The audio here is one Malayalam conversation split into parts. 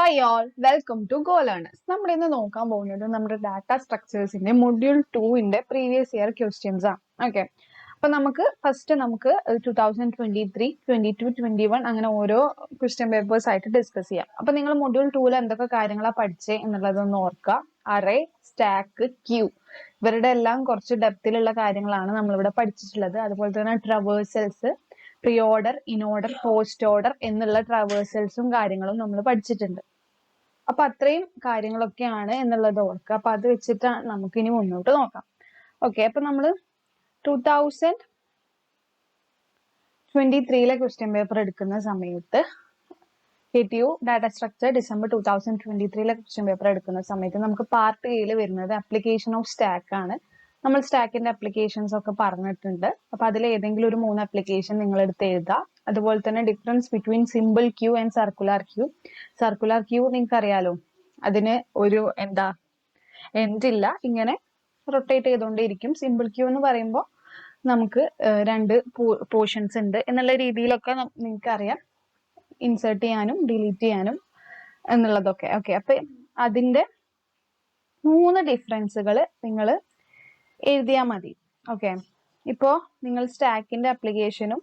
Hi all, welcome to Go Learners. നമ്മൾ ഇന്ന് നോക്കാൻ പോകുന്നത് നമ്മുടെ ഡാറ്റ സ്ട്രക്ചേഴ്സിന്റെ മൊഡ്യൂൾ 2 പ്രീവിയസ് ഇയർ ക്വസ്റ്റ്യൻസ് ആണ്. ഓക്കെ, അപ്പൊ ഫസ്റ്റ് നമുക്ക് 2023, 22, 21 അങ്ങനെ ഓരോ ക്വസ്റ്റ്യൻ പേപ്പേഴ്സ് ആയിട്ട് ഡിസ്കസ് ചെയ്യാം. അപ്പൊ നിങ്ങൾ മൊഡ്യൂൾ 2 എന്തൊക്കെ കാര്യങ്ങളാണ് പഠിച്ചേ എന്നുള്ളതൊന്ന് ഓർക്കുക. അറേ, സ്റ്റാക്ക്, ക്യൂ, ഇവരുടെ എല്ലാം കുറച്ച് ഡെപ്തിലുള്ള കാര്യങ്ങളാണ് നമ്മളിവിടെ പഠിച്ചിട്ടുള്ളത്. അതുപോലെ തന്നെ traversals, pre order, in order, post order എന്നുള്ള ട്രാവേഴ്സൽസും കാര്യങ്ങളും നമ്മൾ പഠിച്ചിട്ടുണ്ട്. അപ്പൊ അത്രയും കാര്യങ്ങളൊക്കെയാണ് എന്നുള്ളത് ഓർക്കുക. അപ്പൊ അത് വെച്ചിട്ടാണ് നമുക്ക് ഇനി മുന്നോട്ട് നോക്കാം. ഓക്കെ, അപ്പൊ നമ്മള് 2023 ക്വസ്റ്റ്യൻ പേപ്പർ എടുക്കുന്ന സമയത്ത് KTU data structure December 2023 question paper എടുക്കുന്ന സമയത്ത് നമുക്ക് പാർട്ട് എയിൽ വരുന്നത് ആപ്ലിക്കേഷൻ ഓഫ് സ്റ്റാക്ക് ആണ്. നമ്മൾ സ്റ്റാക്കിന്റെ അപ്ലിക്കേഷൻസ് ഒക്കെ പറഞ്ഞിട്ടുണ്ട്. അപ്പൊ അതിൽ ഏതെങ്കിലും ഒരു 3 ആപ്ലിക്കേഷൻ നിങ്ങൾ എടുത്ത് എഴുതുക. അതുപോലെ തന്നെ difference between simple queue and circular queue. Circular queue നിങ്ങൾക്ക് അറിയാലോ, അതിന് ഒരു എൻഡ് ഇല്ല, ഇങ്ങനെ റൊട്ടേറ്റ് ചെയ്തുകൊണ്ടേയിരിക്കും. സിമ്പിൾ ക്യൂ എന്ന് പറയുമ്പോൾ നമുക്ക് 2 പോർഷൻസ് ഉണ്ട് എന്നുള്ള രീതിയിലൊക്കെ നിങ്ങൾക്ക് അറിയാം, ഇൻസേർട്ട് ചെയ്യാനും ഡിലീറ്റ് ചെയ്യാനും എന്നുള്ളതൊക്കെ. ഓക്കെ, അപ്പൊ അതിന്റെ 3 ഡിഫറൻസുകൾ നിങ്ങൾ എഴുതിയാൽ മതി. ഓക്കെ, ഇപ്പോ നിങ്ങൾ സ്റ്റാക്കിന്റെ അപ്ലിക്കേഷനും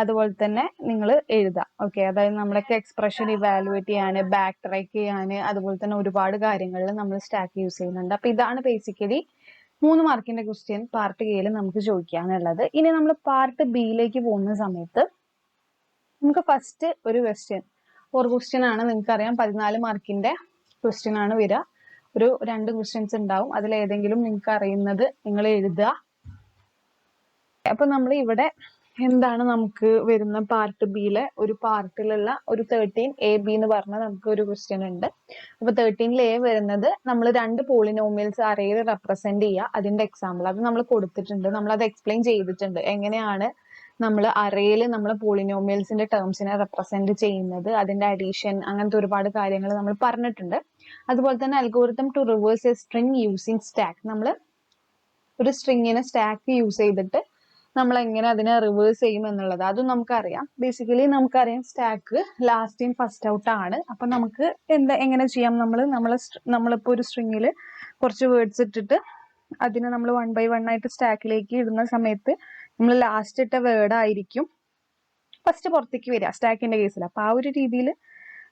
അതുപോലെ തന്നെ നിങ്ങൾ എഴുതാം. ഓക്കെ, അതായത് നമ്മളൊക്കെ എക്സ്പ്രഷൻ ഇവാലുവേറ്റ് ചെയ്യാന്, ബാക്ക് ട്രാക്ക് ചെയ്യാന്, അതുപോലെ തന്നെ ഒരുപാട് കാര്യങ്ങളിൽ നമ്മൾ സ്റ്റാക്ക് യൂസ് ചെയ്യുന്നുണ്ട്. അപ്പൊ ഇതാണ് ബേസിക്കലി 3 മാർക്കിന്റെ ക്വസ്റ്റ്യൻ പാർട്ട് എയിൽ നമുക്ക് ചോദിക്കാനുള്ളത്. ഇനി നമ്മൾ പാർട്ട് ബിയിലേക്ക് പോകുന്ന സമയത്ത് നമുക്ക് ഫസ്റ്റ് ഒരു ക്വസ്റ്റ്യൻ ആണ്. നിങ്ങൾക്കറിയാം 14 മാർക്കിന്റെ ക്വസ്റ്റ്യൻ ആണ് വരിക. ഒരു 2 ക്വസ്റ്റ്യൻസ് ഉണ്ടാവും, അതിൽ ഏതെങ്കിലും നിങ്ങൾക്ക് അറിയുന്നത് നിങ്ങൾ എഴുതുക. അപ്പൊ നമ്മൾ ഇവിടെ എന്താണ് നമുക്ക് വരുന്ന പാർട്ട് ബിയിലെ ഒരു പാർട്ടിലുള്ള ഒരു 13AB എന്ന് പറഞ്ഞ നമുക്ക് ഒരു ക്വസ്റ്റ്യൻ ഉണ്ട്. അപ്പൊ 13A വരുന്നത് നമ്മൾ 2 പോളിനോമിയൽസ് അറേയിൽ റെപ്രസെന്റ് ചെയ്യുക, അതിന്റെ എക്സാമ്പിൾ അത് നമ്മൾ കൊടുത്തിട്ടുണ്ട്. നമ്മൾ അത് എക്സ്പ്ലെയിൻ ചെയ്തിട്ടുണ്ട്, എങ്ങനെയാണ് നമ്മൾ അറേയിൽ നമ്മൾ പോളിനോമിയൽസിന്റെ ടേംസിനെ റെപ്രസെന്റ് ചെയ്യുന്നത്, അതിന്റെ അഡീഷൻ, അങ്ങനത്തെ ഒരുപാട് കാര്യങ്ങൾ നമ്മൾ പറഞ്ഞിട്ടുണ്ട്. അതുപോലെ തന്നെ algorithm to reverse a string using stack. നമ്മൾ ഒരു സ്ട്രിങ്ങിനെ സ്റ്റാക്ക് യൂസ് ചെയ്തിട്ട് നമ്മൾ എങ്ങനെ അതിനെ റിവേഴ്സ് ചെയ്യും എന്നുള്ളത് അതും നമുക്കറിയാം. ബേസിക്കലി നമുക്കറിയാം stack last in first out ആണ്. അപ്പൊ നമുക്ക് എങ്ങനെ ചെയ്യാം, നമ്മളിപ്പോ ഒരു സ്ട്രിങ്ങിൽ കുറച്ച് വേർഡ്സ് ഇട്ടിട്ട് അതിനെ നമ്മൾ 1 by 1 ആയിട്ട് സ്റ്റാക്കിലേക്ക് ഇടുന്ന സമയത്ത് നമ്മൾ ലാസ്റ്റ് ഇട്ട വേർഡ് ആയിരിക്കും ഫസ്റ്റ് പുറത്തേക്ക് വരിക സ്റ്റാക്കിന്റെ കേസിൽ. അപ്പൊ ആ ഒരു രീതിയിൽ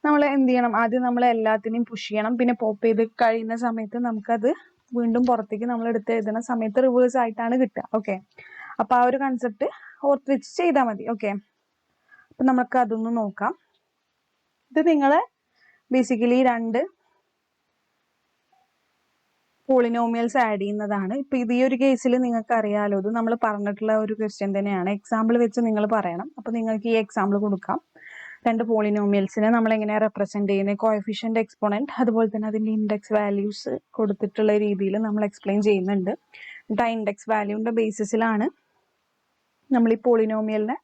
നമ്മൾ എന്ത് ചെയ്യണം, ആദ്യം നമ്മൾ എല്ലാത്തിനെയും പുഷ് ചെയ്യണം. പിന്നെ പോപ്പ് ചെയ്ത് കഴിയുന്ന സമയത്ത് നമുക്കത് വീണ്ടും പുറത്തേക്ക് നമ്മൾ എടുത്ത് എഴുതുന്ന സമയത്ത് റിവേഴ്സ് ആയിട്ടാണ് കിട്ടുക. ഓക്കെ, അപ്പൊ ആ ഒരു കൺസെപ്റ്റ് ഓർത്ത് വെച്ച് ചെയ്താൽ മതി. ഓക്കെ, അപ്പൊ നമുക്ക് അതൊന്ന് നോക്കാം. ഇത് നിങ്ങളെ ബേസിക്കലി 2 പോളിനോമിയൽസ് ആഡ് ചെയ്യുന്നതാണ്. ഇപ്പൊ ഈ ഒരു കേസിൽ നിങ്ങൾക്ക് അറിയാലോ, ഇത് നമ്മൾ പറഞ്ഞിട്ടുള്ള ഒരു ക്വസ്റ്റ്യൻ തന്നെയാണ്. എക്സാമ്പിൾ വെച്ച് നിങ്ങൾ പറയണം. അപ്പൊ നിങ്ങൾക്ക് ഈ എക്സാമ്പിൾ കൊടുക്കാം. 2 പോളിനോമിയൽസിനെ നമ്മൾ എങ്ങനെയാണ് റെപ്രസെന്റ് ചെയ്യുന്നത്, കോഎഫിഷ്യന്റ്, എക്സ്പോണന്റ്, അതുപോലെ തന്നെ അതിന്റെ ഇൻഡെക്സ് വാല്യൂസ് കൊടുത്തിട്ടുള്ള രീതിയിൽ നമ്മൾ എക്സ്പ്ലെയിൻ ചെയ്യുന്നുണ്ട്. എന്നിട്ട് ആ ഇൻഡെക്സ് വാല്യൂന്റെ ബേസിസിലാണ് നമ്മൾ ഈ പോളിനോമിയലിനെ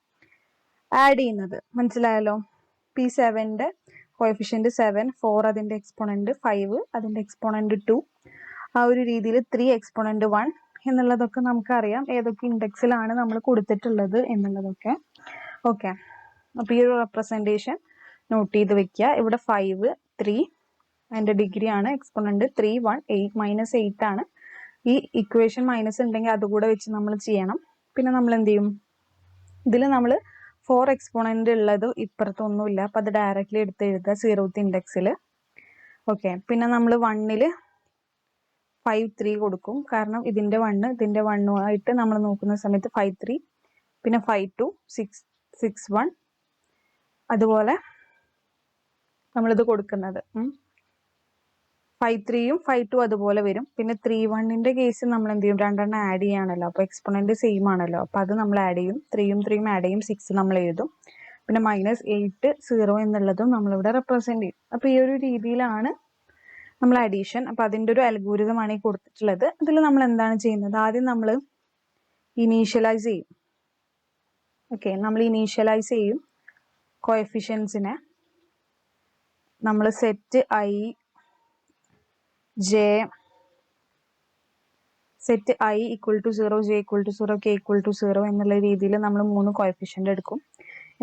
ആഡ് ചെയ്യുന്നത്. മനസ്സിലായല്ലോ? P7ന്റെ കോഎഫിഷ്യന്റ് 7, 4 അതിന്റെ എക്സ്പോണന്റ് 5, അതിന്റെ എക്സ്പോണന്റ് 2, ആ ഒരു രീതിയിൽ 3 എക്സ്പോണന്റ് 1 എന്നുള്ളതൊക്കെ നമുക്കറിയാം, ഏതൊക്കെ ഇൻഡെക്സിലാണ് നമ്മൾ കൊടുത്തിട്ടുള്ളത് എന്നുള്ളതൊക്കെ. ഓക്കെ, അപ്പൊ ഈ ഒരു റെപ്രസെന്റേഷൻ നോട്ട് ചെയ്ത് വെക്കുക. ഇവിടെ 5, 3 അതിന്റെ ഡിഗ്രി ആണ്, എക്സ്പോണന്റ് 3, 1, 8 -8 ആണ്. ഈ ഇക്വേഷൻ മൈനസ് ഉണ്ടെങ്കിൽ അതുകൂടെ വെച്ച് നമ്മൾ ചെയ്യണം. പിന്നെ നമ്മൾ എന്ത് ചെയ്യും, ഇതിൽ നമ്മൾ 4 എക്സ്പോണന്റ് ഉള്ളത് ഇപ്പുറത്തൊന്നുമില്ല, അപ്പൊ അത് ഡയറക്റ്റ്ലി എടുത്ത് എഴുതുക 0th ഇൻഡെക്സിൽ. ഓക്കെ, പിന്നെ നമ്മൾ 1ൽ 5, 3 കൊടുക്കും, കാരണം ഇതിന്റെ 1 ഇതിന്റെ 1 ആയിട്ട് നമ്മൾ നോക്കുന്ന സമയത്ത് 5, 3, പിന്നെ 5, 2, 6, 6, 1 അതുപോലെ നമ്മളിത് കൊടുക്കുന്നത് 5, 3യും 5, 2 അതുപോലെ വരും. പിന്നെ 3, 1ന്റെ കേസ് നമ്മൾ എന്ത് ചെയ്യും, 2 ആഡ് ചെയ്യാണല്ലോ, അപ്പൊ എക്സ്പോണന്റ് സെയിം ആണല്ലോ, അപ്പൊ അത് നമ്മൾ ആഡ് ചെയ്യും. 3യും ആഡ് ചെയ്യും, 6 നമ്മൾ എഴുതും. പിന്നെ -8, 0 എന്നുള്ളതും നമ്മളിവിടെ റെപ്രസെന്റ് ചെയ്യും. അപ്പൊ ഈ ഒരു രീതിയിലാണ് നമ്മൾ അഡീഷൻ. അപ്പൊ അതിന്റെ ഒരു അൽഗോരിതമാണ് ഈ കൊടുത്തിട്ടുള്ളത്. ഇതിൽ നമ്മൾ എന്താണ് ചെയ്യുന്നത്, ആദ്യം നമ്മൾ ഇനീഷ്യലൈസ് ചെയ്യും. ഓക്കെ, നമ്മൾ ഇനീഷ്യലൈസ് ചെയ്യും കോഎഫിഷ്യൻസിനെ. നമ്മൾ set i equal to 0, j equal to 0, k equal to 0 എന്നുള്ള രീതിയിൽ നമ്മൾ 3 കോഎഫിഷ്യന്റ് എടുക്കും.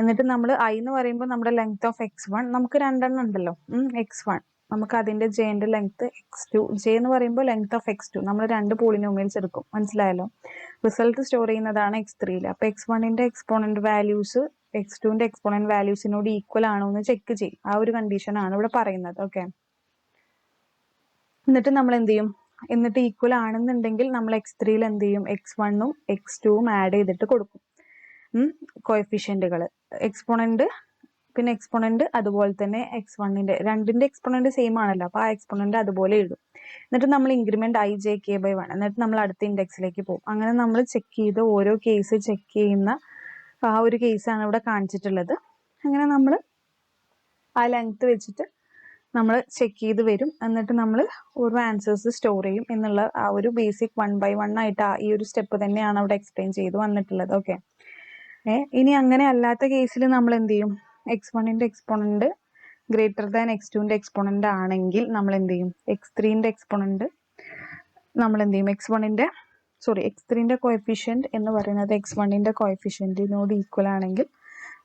എന്നിട്ട് നമ്മൾ ഐ എന്ന് പറയുമ്പോൾ നമ്മുടെ ലെങ്ത് ഓഫ് x1 നമുക്ക് രണ്ടെണ്ണം ഉണ്ടല്ലോ, x1 നമുക്ക് അതിന്റെ ജെന്റെ ലെങ്ത് x2, ജെ എന്ന് പറയുമ്പോൾ ലെങ്ത് ഓഫ് x2 നമ്മൾ രണ്ട് പോളിനോമിയൽസ് എടുക്കും, മനസ്സിലായല്ലോ. റിസൾട്ട് സ്റ്റോർ ചെയ്യുന്നതാണ് x3യിൽ. അപ്പൊ x1ന്റെ എക്സ്പോണന്റ് വാല്യൂസ് x2ന്റെ എക്സ്പോണന്റ് വാല്യൂസിനോട് ഈക്വൽ ആണോ എന്ന് ചെക്ക് ചെയ്യും. ആ ഒരു കണ്ടീഷൻ ആണ് ഇവിടെ പറയുന്നത്. ഓക്കെ, എന്നിട്ട് നമ്മൾ എന്ത് ചെയ്യും, എന്നിട്ട് ഈക്വൽ ആണെന്നുണ്ടെങ്കിൽ നമ്മൾ x3യിൽ എന്ത് ചെയ്യും, x1ഉം x2ഉം ആഡ് ചെയ്തിട്ട് കൊടുക്കും കോഎഫിഷ്യന്റുകൾ. എക്സ്പോണന്റ് പിന്നെ എക്സ്പോണന്റ് അതുപോലെ തന്നെ x1ന്റെ രണ്ടിന്റെ എക്സ്പോണന്റ് സെയിം ആണല്ലോ, അപ്പൊ ആ എക്സ്പോണന്റ് അതുപോലെ എഴുതും. എന്നിട്ട് നമ്മൾ ഇൻക്രിമെന്റ് ij(k/1), എന്നിട്ട് നമ്മൾ അടുത്ത ഇൻഡെക്സിലേക്ക് പോകും. അങ്ങനെ നമ്മൾ ചെക്ക് ചെയ്ത് ഓരോ കേസ് ചെക്ക് ചെയ്യുന്ന ആ ഒരു കേസാണ് ഇവിടെ കാണിച്ചിട്ടുള്ളത്. അങ്ങനെ നമ്മൾ ആ ലെങ്ത് വെച്ചിട്ട് നമ്മൾ ചെക്ക് ചെയ്ത് വരും. എന്നിട്ട് നമ്മൾ ഓരോ ആൻസേഴ്സ് സ്റ്റോർ ചെയ്യും എന്നുള്ള ആ ഒരു ബേസിക് 1 by 1 ആയിട്ട് ഈ ഒരു സ്റ്റെപ്പ് തന്നെയാണ് അവിടെ എക്സ്പ്ലെയിൻ ചെയ്ത് വന്നിട്ടുള്ളത്. ഓക്കെ, ഇനി അങ്ങനെ അല്ലാത്ത കേസിൽ നമ്മൾ എന്ത് ചെയ്യും, x1ന്റെ എക്സ്പോണന്റ് ഗ്രേറ്റർ ദാൻ x2ന്റെ എക്സ്പോണന്റ് ആണെങ്കിൽ നമ്മൾ എന്ത് ചെയ്യും, x3ന്റെ എക്സ്പോണന്റ് നമ്മൾ എന്ത് ചെയ്യും, x3ന്റെ കോഎഫിഷ്യന്റ് എന്ന് പറയുന്നത് x1ന്റെ കോഎഫിഷ്യന്റിനോട് ഈക്വൽ ആണെങ്കിൽ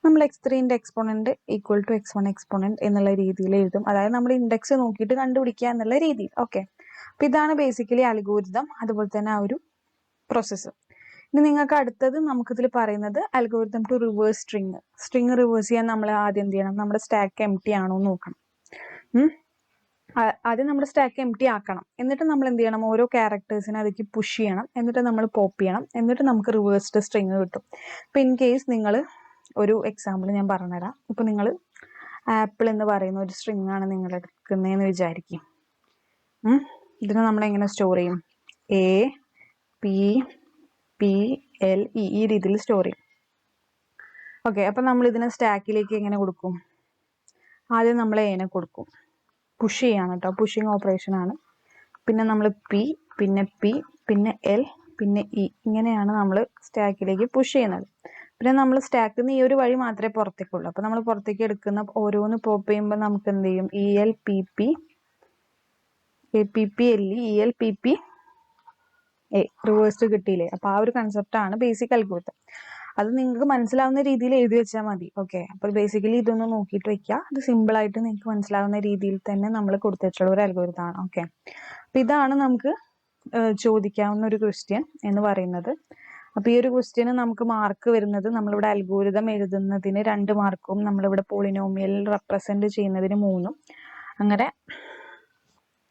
നമ്മൾ x3ന്റെ exponent equal to x1 exponent എന്നുള്ള രീതിയിൽ എഴുതും. അതായത് നമ്മൾ ഇൻഡെക്സ് നോക്കിയിട്ട് കണ്ടുപിടിക്കുക എന്നുള്ള രീതിയിൽ. ഓക്കെ, അപ്പൊ ഇതാണ് ബേസിക്കലി അൽഗോരിതം, അതുപോലെ തന്നെ ആ ഒരു പ്രോസസ്സ്. ഇനി നിങ്ങൾക്ക് അടുത്തത് നമുക്കിതിൽ പറയുന്നത് algorithm to reverse string reverse ചെയ്യാൻ നമ്മൾ ആദ്യം എന്ത് ചെയ്യണം, നമ്മുടെ സ്റ്റാക്ക് എംപ്റ്റി ആണോ എന്ന് നോക്കണം. ആദ്യം നമ്മുടെ സ്റ്റാക്ക് എംപ്റ്റി ആക്കണം. എന്നിട്ട് നമ്മൾ എന്ത് ചെയ്യണം, ഓരോ ക്യാരക്ടേഴ്സിനെ അതിലേക്ക് പുഷ് ചെയ്യണം. എന്നിട്ട് നമ്മൾ പോപ്പ് ചെയ്യണം. എന്നിട്ട് നമുക്ക് റിവേഴ്സ്ഡ് സ്ട്രിങ് കിട്ടും. ഇപ്പൊ ഇൻ കേസ് നിങ്ങൾ ഒരു എക്സാമ്പിൾ ഞാൻ പറഞ്ഞുതരാം. ഇപ്പൊ നിങ്ങൾ ആപ്പിൾ എന്ന് പറയുന്ന ഒരു സ്ട്രിങ് ആണ് നിങ്ങൾ എടുക്കുന്നതെന്ന് വിചാരിക്കും. ഇതിനെ നമ്മൾ എങ്ങനെ സ്റ്റോർ ചെയ്യും, APPLE ഈ രീതിയിൽ സ്റ്റോർ ചെയ്യും. ഓക്കെ, അപ്പൊ നമ്മൾ ഇതിനെ സ്റ്റാക്കിലേക്ക് എങ്ങനെ കൊടുക്കും, ആദ്യം നമ്മൾ എനെ കൊടുക്കും, പുഷ് ചെയ്യാണ് കേട്ടോ, പുഷിങ് ഓപ്പറേഷൻ ആണ്. പിന്നെ നമ്മൾ പിന്നെ L പിന്നെ E, ഇങ്ങനെയാണ് നമ്മൾ സ്റ്റാക്കിലേക്ക് പുഷ് ചെയ്യുന്നത്. പിന്നെ നമ്മൾ സ്റ്റാക്കിൽ നിന്ന് ഈ ഒരു വഴി മാത്രമേ പുറത്തേക്കുള്ളൂ. അപ്പൊ നമ്മൾ പുറത്തേക്ക് എടുക്കുന്ന ഓരോന്ന് പോപ്പ് ചെയ്യുമ്പോൾ നമുക്ക് എന്ത് ചെയ്യും, ELPP APPLE ELPP റിവേഴ്സ്ഡ് കിട്ടിയില്ലേ. അപ്പൊ ആ ഒരു കൺസെപ്റ്റ് ആണ് ബേസിക് അൽഗോരിതം. അത് നിങ്ങൾക്ക് മനസ്സിലാവുന്ന രീതിയിൽ എഴുതി വെച്ചാൽ മതി. ഓക്കെ, അപ്പോൾ ബേസിക്കലി ഇതൊന്ന് നോക്കിയിട്ട് വെക്കുക. അത് സിമ്പിൾ ആയിട്ട് നിങ്ങൾക്ക് മനസ്സിലാവുന്ന രീതിയിൽ തന്നെ നമ്മൾ കൊടുത്തിട്ടുള്ള ഒരു അൽഗോരിതം ആണ്. ഓക്കെ, അപ്പൊ ഇതാണ് നമുക്ക് ചോദിക്കാവുന്ന ഒരു ക്വസ്റ്റ്യൻ എന്ന് പറയുന്നത്. അപ്പൊ ഈ ഒരു ക്വസ്റ്റ്യന് നമുക്ക് മാർക്ക് വരുന്നത്, നമ്മളിവിടെ അൽഗോരിതം എഴുതുന്നതിന് 2 മാർക്കും നമ്മളിവിടെ പോളിനോമിയൽ റെപ്രസെന്റ് ചെയ്യുന്നതിന് 3, അങ്ങനെ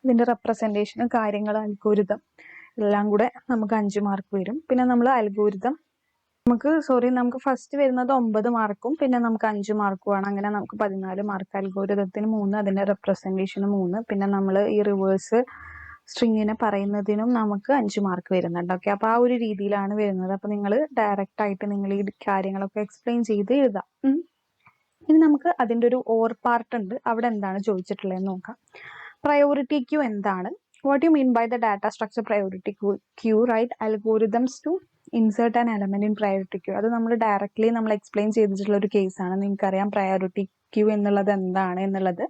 ഇതിന്റെ റെപ്രസെന്റേഷനും കാര്യങ്ങൾ അൽഗോരിതം എല്ലാം കൂടെ നമുക്ക് 5 മാർക്ക് വരും. പിന്നെ നമ്മൾ അൽഗോരിതം നമുക്ക് ഫസ്റ്റ് വരുന്നത് 9 മാർക്കും പിന്നെ നമുക്ക് 5 മാർക്കുമാണ്. അങ്ങനെ നമുക്ക് 14 മാർക്ക്. അൽഗോരിതത്തിന് 3, അതിന്റെ റെപ്രസെന്റേഷന് 3, പിന്നെ നമ്മൾ ഈ റിവേഴ്സ് സ്ട്രിങ്ങിനെ പറയുന്നതിനും നമുക്ക് 5 മാർക്ക് വരുന്നുണ്ട്. ഓക്കെ, അപ്പൊ ആ ഒരു രീതിയിലാണ് വരുന്നത്. അപ്പൊ നിങ്ങൾ ഡയറക്റ്റ് ആയിട്ട് നിങ്ങൾ ഈ കാര്യങ്ങളൊക്കെ എക്സ്പ്ലെയിൻ ചെയ്ത് എഴുതാം. ഇനി നമുക്ക് അതിന്റെ ഒരു ഓർ പാർട്ട് ഉണ്ട്, അവിടെ എന്താണ് ചോദിച്ചിട്ടുള്ളതെന്ന് നോക്കാം. പ്രയോറിറ്റി ക്യൂ എന്താണ്? What you mean by the data structure priority queue? Right algorithms to insert an element in priority queue. അത് നമ്മൾ ഡയറക്ട്ലി നമ്മൾ എക്സ്പ്ലെയിൻ ചെയ്തിട്ടുള്ള ഒരു കേസാണ്. നിങ്ങൾക്കറിയാം പ്രയോറിറ്റി ക്യൂ എന്നുള്ളത് എന്താണ് എന്നുള്ളത്.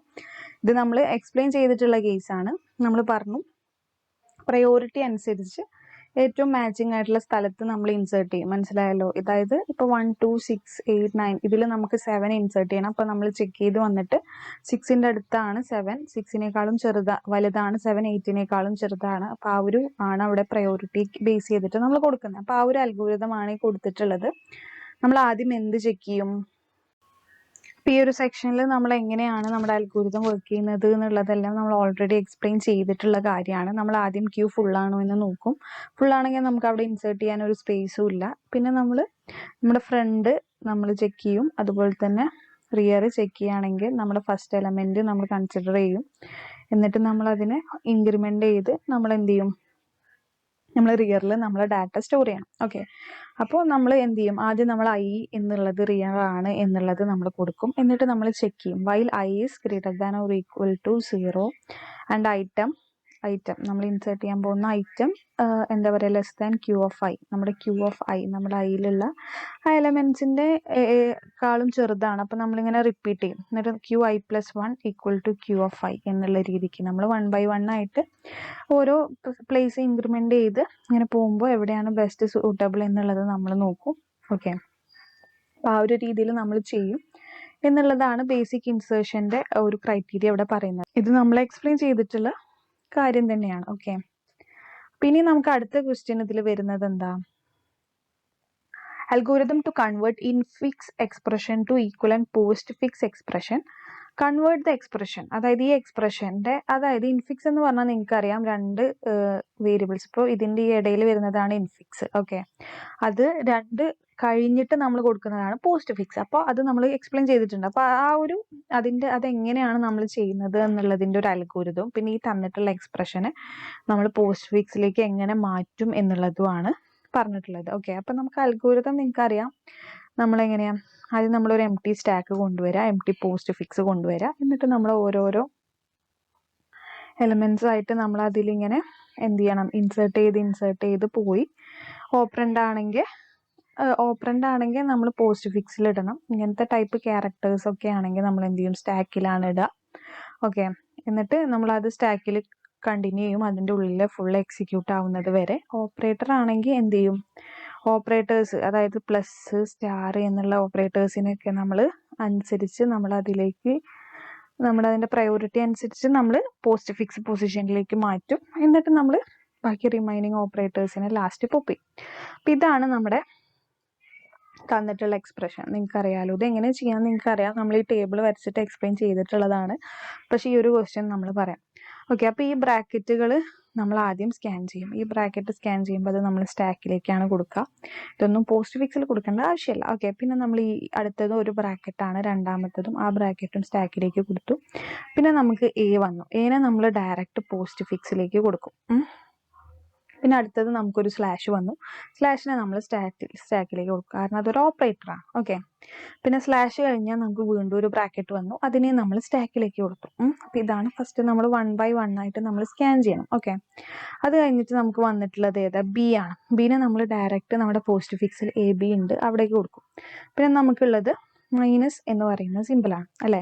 ഇത് നമ്മൾ എക്സ്പ്ലെയിൻ ചെയ്തിട്ടുള്ള കേസാണ്. നമ്മൾ പറഞ്ഞു പ്രയോറിറ്റി അനുസരിച്ച് ഏറ്റവും മാച്ചിങ് ആയിട്ടുള്ള സ്ഥലത്ത് നമ്മൾ ഇൻസേർട്ട് ചെയ്യും. മനസ്സിലായല്ലോ? അതായത് ഇപ്പൊ 1, 2, 6, 8, 9 ഇതിൽ നമുക്ക് 7 ഇൻസേർട്ട് ചെയ്യണം. അപ്പൊ നമ്മൾ ചെക്ക് ചെയ്ത് വന്നിട്ട് 6ന്റെ അടുത്താണ് 7, 6നേക്കാളും വലുതാണ് 7, 8നേക്കാളും ചെറുതാണ്. അപ്പൊ ആ ഒരു ആണ് അവിടെ പ്രയോറിറ്റി ബേസ് ചെയ്തിട്ട് നമ്മൾ കൊടുക്കുന്നത്. അപ്പൊ ആ ഒരു അൽഗോരിതം ആണ് കൊടുത്തിട്ടുള്ളത്. നമ്മൾ ആദ്യം എന്ത് ചെക്ക് ചെയ്യും? ഈ ഒരു സെക്ഷനിൽ നമ്മൾ എങ്ങനെയാണ് നമ്മുടെ അൽഗോരിതം വർക്ക് ചെയ്യുന്നത് എന്നുള്ളതെല്ലാം നമ്മൾ ഓൾറെഡി എക്സ്പ്ലെയിൻ ചെയ്തിട്ടുള്ള കാര്യമാണ്. നമ്മൾ ആദ്യം ക്യൂ ഫുൾ ആണോ എന്ന് നോക്കും. ഫുൾ ആണെങ്കിൽ നമുക്ക് അവിടെ ഇൻസേർട്ട് ചെയ്യാൻ ഒരു സ്പേസും ഇല്ല. പിന്നെ നമ്മുടെ ഫ്രണ്ട് നമ്മൾ ചെക്ക് ചെയ്യും. അതുപോലെ തന്നെ റിയർ ചെക്ക് ചെയ്യുകയാണെങ്കിൽ നമ്മുടെ ഫസ്റ്റ് എലമെന്റ് നമ്മൾ കൺസിഡർ ചെയ്യും. എന്നിട്ട് നമ്മൾ അതിനെ ഇൻക്രിമെന്റ് ചെയ്ത് നമ്മൾ എന്ത് ചെയ്യും, നമ്മൾ റിയറിൽ നമ്മൾ ഡാറ്റ സ്റ്റോർ ചെയ്യണം. ഓക്കെ, അപ്പോൾ നമ്മൾ എന്ത് ചെയ്യും, ആദ്യം നമ്മൾ ഐ എന്നുള്ളത് റിയർ ആണ് എന്നുള്ളത് നമ്മൾ കൊടുക്കും. എന്നിട്ട് നമ്മൾ ചെക്ക് ചെയ്യും while i is greater than or equal to 0 and item നമ്മൾ ഇൻസേർട്ട് ചെയ്യാൻ പോകുന്ന ഐറ്റം എന്താ പറയുക, less than queue of i. നമ്മുടെ ക്യൂ ഓഫ് ഐ നമ്മുടെ ഐയിലുള്ള ആ എലമെന്റ്സിന്റെ കാളും ചെറുതാണ്. അപ്പൊ നമ്മളിങ്ങനെ റിപ്പീറ്റ് ചെയ്യും. എന്നിട്ട് QI+1 equal to queue of i എന്നുള്ള രീതിക്ക് നമ്മൾ 1 by 1 ആയിട്ട് ഓരോ പ്ലേസ് ഇൻക്രിമെന്റ് ചെയ്ത് ഇങ്ങനെ പോകുമ്പോൾ എവിടെയാണ് ബെസ്റ്റ് സൂട്ടബിൾ എന്നുള്ളത് നമ്മൾ നോക്കും. ഓക്കെ, അപ്പോൾ ആ ഒരു രീതിയിൽ നമ്മൾ ചെയ്യും എന്നുള്ളതാണ് ബേസിക് ഇൻസേർഷൻ്റെ ഒരു ക്രൈറ്റീരിയ ഇവിടെ പറയുന്നത്. ഇത് നമ്മൾ എക്സ്പ്ലെയിൻ ചെയ്തിട്ടുള്ള കാര്യം തന്നെയാണ്. ഓക്കെ, പിന്നെ നമുക്ക് അടുത്ത ക്വസ്റ്റ്യൻ ഇതിൽ വരുന്നത് എന്താ? Algorithm to convert infix expression to equivalent postfix expression. Convert the expression, അതായത് ഈ എക്സ്പ്രഷൻ്റെ, അതായത് ഇൻഫിക്സ് എന്ന് പറഞ്ഞാൽ നിങ്ങൾക്കറിയാം രണ്ട് വേരിയബിൾസ്, ഇപ്പോൾ ഇതിൻ്റെ ഈ ഇടയിൽ വരുന്നതാണ് ഇൻഫിക്സ്. ഓക്കെ, അത് രണ്ട് കഴിഞ്ഞിട്ട് നമ്മൾ കൊടുക്കുന്നതാണ് പോസ്റ്റ് ഫിക്സ്. അപ്പോൾ അത് നമ്മൾ എക്സ്പ്ലെയിൻ ചെയ്തിട്ടുണ്ട്. അപ്പോൾ ആ ഒരു അതെങ്ങനെയാണ് നമ്മൾ ചെയ്യുന്നത് എന്നുള്ളതിൻ്റെ ഒരു അൽഗോരിതം, പിന്നെ ഈ തന്നിട്ടുള്ള എക്സ്പ്രഷനെ നമ്മൾ പോസ്റ്റ് ഫിക്സിലേക്ക് എങ്ങനെ മാറ്റും എന്നുള്ളതുമാണ് പറഞ്ഞിട്ടുള്ളത്. ഓക്കെ, അപ്പം നമുക്ക് അൽഗോരിതം നിങ്ങൾക്കറിയാം നമ്മളെങ്ങനെയാണ്, ആദ്യം നമ്മളൊരു എം ടി സ്റ്റാക്ക് കൊണ്ടുവരിക, എം ടി പോസ്റ്റ് ഫിക്സ് കൊണ്ടുവരിക, എന്നിട്ട് നമ്മൾ ഓരോരോ എലമെൻറ്റ്സ് ആയിട്ട് നമ്മൾ അതിലിങ്ങനെ എന്ത് ചെയ്യണം, ഇൻസേർട്ട് ചെയ്ത് പോയി. ഓപ്പറൻ്റ് ആണെങ്കിൽ നമ്മൾ പോസ്റ്റ് ഫിക്സിൽ ഇടണം. ഇങ്ങനത്തെ ടൈപ്പ് ക്യാരക്ടേഴ്സ് ഒക്കെ ആണെങ്കിൽ നമ്മൾ എന്ത് ചെയ്യും, സ്റ്റാക്കിലാണ് ഇടുക. ഓക്കെ, എന്നിട്ട് നമ്മളത് സ്റ്റാക്കിൽ കണ്ടിന്യൂ ചെയ്യും അതിൻ്റെ ഉള്ളിൽ ഫുൾ എക്സിക്യൂട്ട് ആവുന്നത് വരെ. ഓപ്പറേറ്റർ ആണെങ്കിൽ എന്ത് ചെയ്യും, ഓപ്പറേറ്റേഴ്സ്, അതായത് പ്ലസ്, സ്റ്റാർ എന്നുള്ള ഓപ്പറേറ്റേഴ്സിനൊക്കെ നമ്മൾ അനുസരിച്ച് നമ്മൾ അതിലേക്ക് അതിൻ്റെ പ്രയോറിറ്റി അനുസരിച്ച് നമ്മൾ പോസ്റ്റ് ഫിക്സ് പൊസിഷനിലേക്ക് മാറ്റും. എന്നിട്ട് നമ്മൾ ബാക്കി റിമൈനിങ് ഓപ്പറേറ്റേഴ്സിനെ ലാസ്റ്റ് പോപ്പി. അപ്പം ഇതാണ് നമ്മുടെ തന്നിട്ടുള്ള എക്സ്പ്രഷൻ. നിങ്ങൾക്കറിയാലോ ഇത് എങ്ങനെ ചെയ്യാമെന്ന് നിങ്ങൾക്കറിയാം. നമ്മൾ ഈ ടേബിൾ വരച്ചിട്ട് എക്സ്പ്ലെയിൻ ചെയ്തിട്ടുള്ളതാണ്. പക്ഷേ ഈ ഒരു ക്വസ്റ്റ്യൻ നമ്മൾ പറയാം. ഓക്കെ, അപ്പോൾ ഈ ബ്രാക്കറ്റുകൾ നമ്മൾ ആദ്യം സ്കാൻ ചെയ്യും. ഈ ബ്രാക്കറ്റ് സ്കാൻ ചെയ്യുമ്പോൾ അത് നമ്മൾ സ്റ്റാക്കിലേക്കാണ് കൊടുക്കുക. ഇതൊന്നും പോസ്റ്റ് ഫിക്സിൽ കൊടുക്കേണ്ട ആവശ്യമില്ല. ഓക്കെ, പിന്നെ നമ്മൾ ഈ അടുത്തതും ഒരു ബ്രാക്കറ്റാണ്, രണ്ടാമത്തതും ആ ബ്രാക്കറ്റും സ്റ്റാക്കിലേക്ക് കൊടുത്തു. പിന്നെ നമുക്ക് എ വന്നു, എനെ നമ്മൾ ഡയറക്റ്റ് പോസ്റ്റ് ഫിക്സിലേക്ക് കൊടുക്കും. പിന്നെ അടുത്തത് നമുക്കൊരു സ്ലാഷ് വന്നു, സ്ലാഷിനെ നമ്മൾ സ്റ്റാക്കിലേക്ക് കൊടുക്കും, കാരണം അതൊരു ഓപ്പറേറ്ററാണ്. ഓക്കെ, പിന്നെ സ്ലാഷ് കഴിഞ്ഞാൽ നമുക്ക് വീണ്ടും ഒരു ബ്രാക്കറ്റ് വന്നു, അതിനെ നമ്മൾ സ്റ്റാക്കിലേക്ക് കൊടുത്തു. അപ്പം ഇതാണ് ഫസ്റ്റ് നമ്മൾ 1 by 1 ആയിട്ട് നമ്മൾ സ്കാൻ ചെയ്യണം. ഓക്കെ, അത് കഴിഞ്ഞിട്ട് നമുക്ക് വന്നിട്ടുള്ളത് ഏതാ, ബി ആണ്. ബിനെ നമ്മൾ ഡയറക്റ്റ് നമ്മുടെ പോസ്റ്റ് ഫിക്സിൽ എ ബി ഉണ്ട് അവിടേക്ക് കൊടുക്കും. പിന്നെ നമുക്കുള്ളത് മൈനസ് എന്ന് പറയുന്ന സിമ്പിളാണ് അല്ലേ.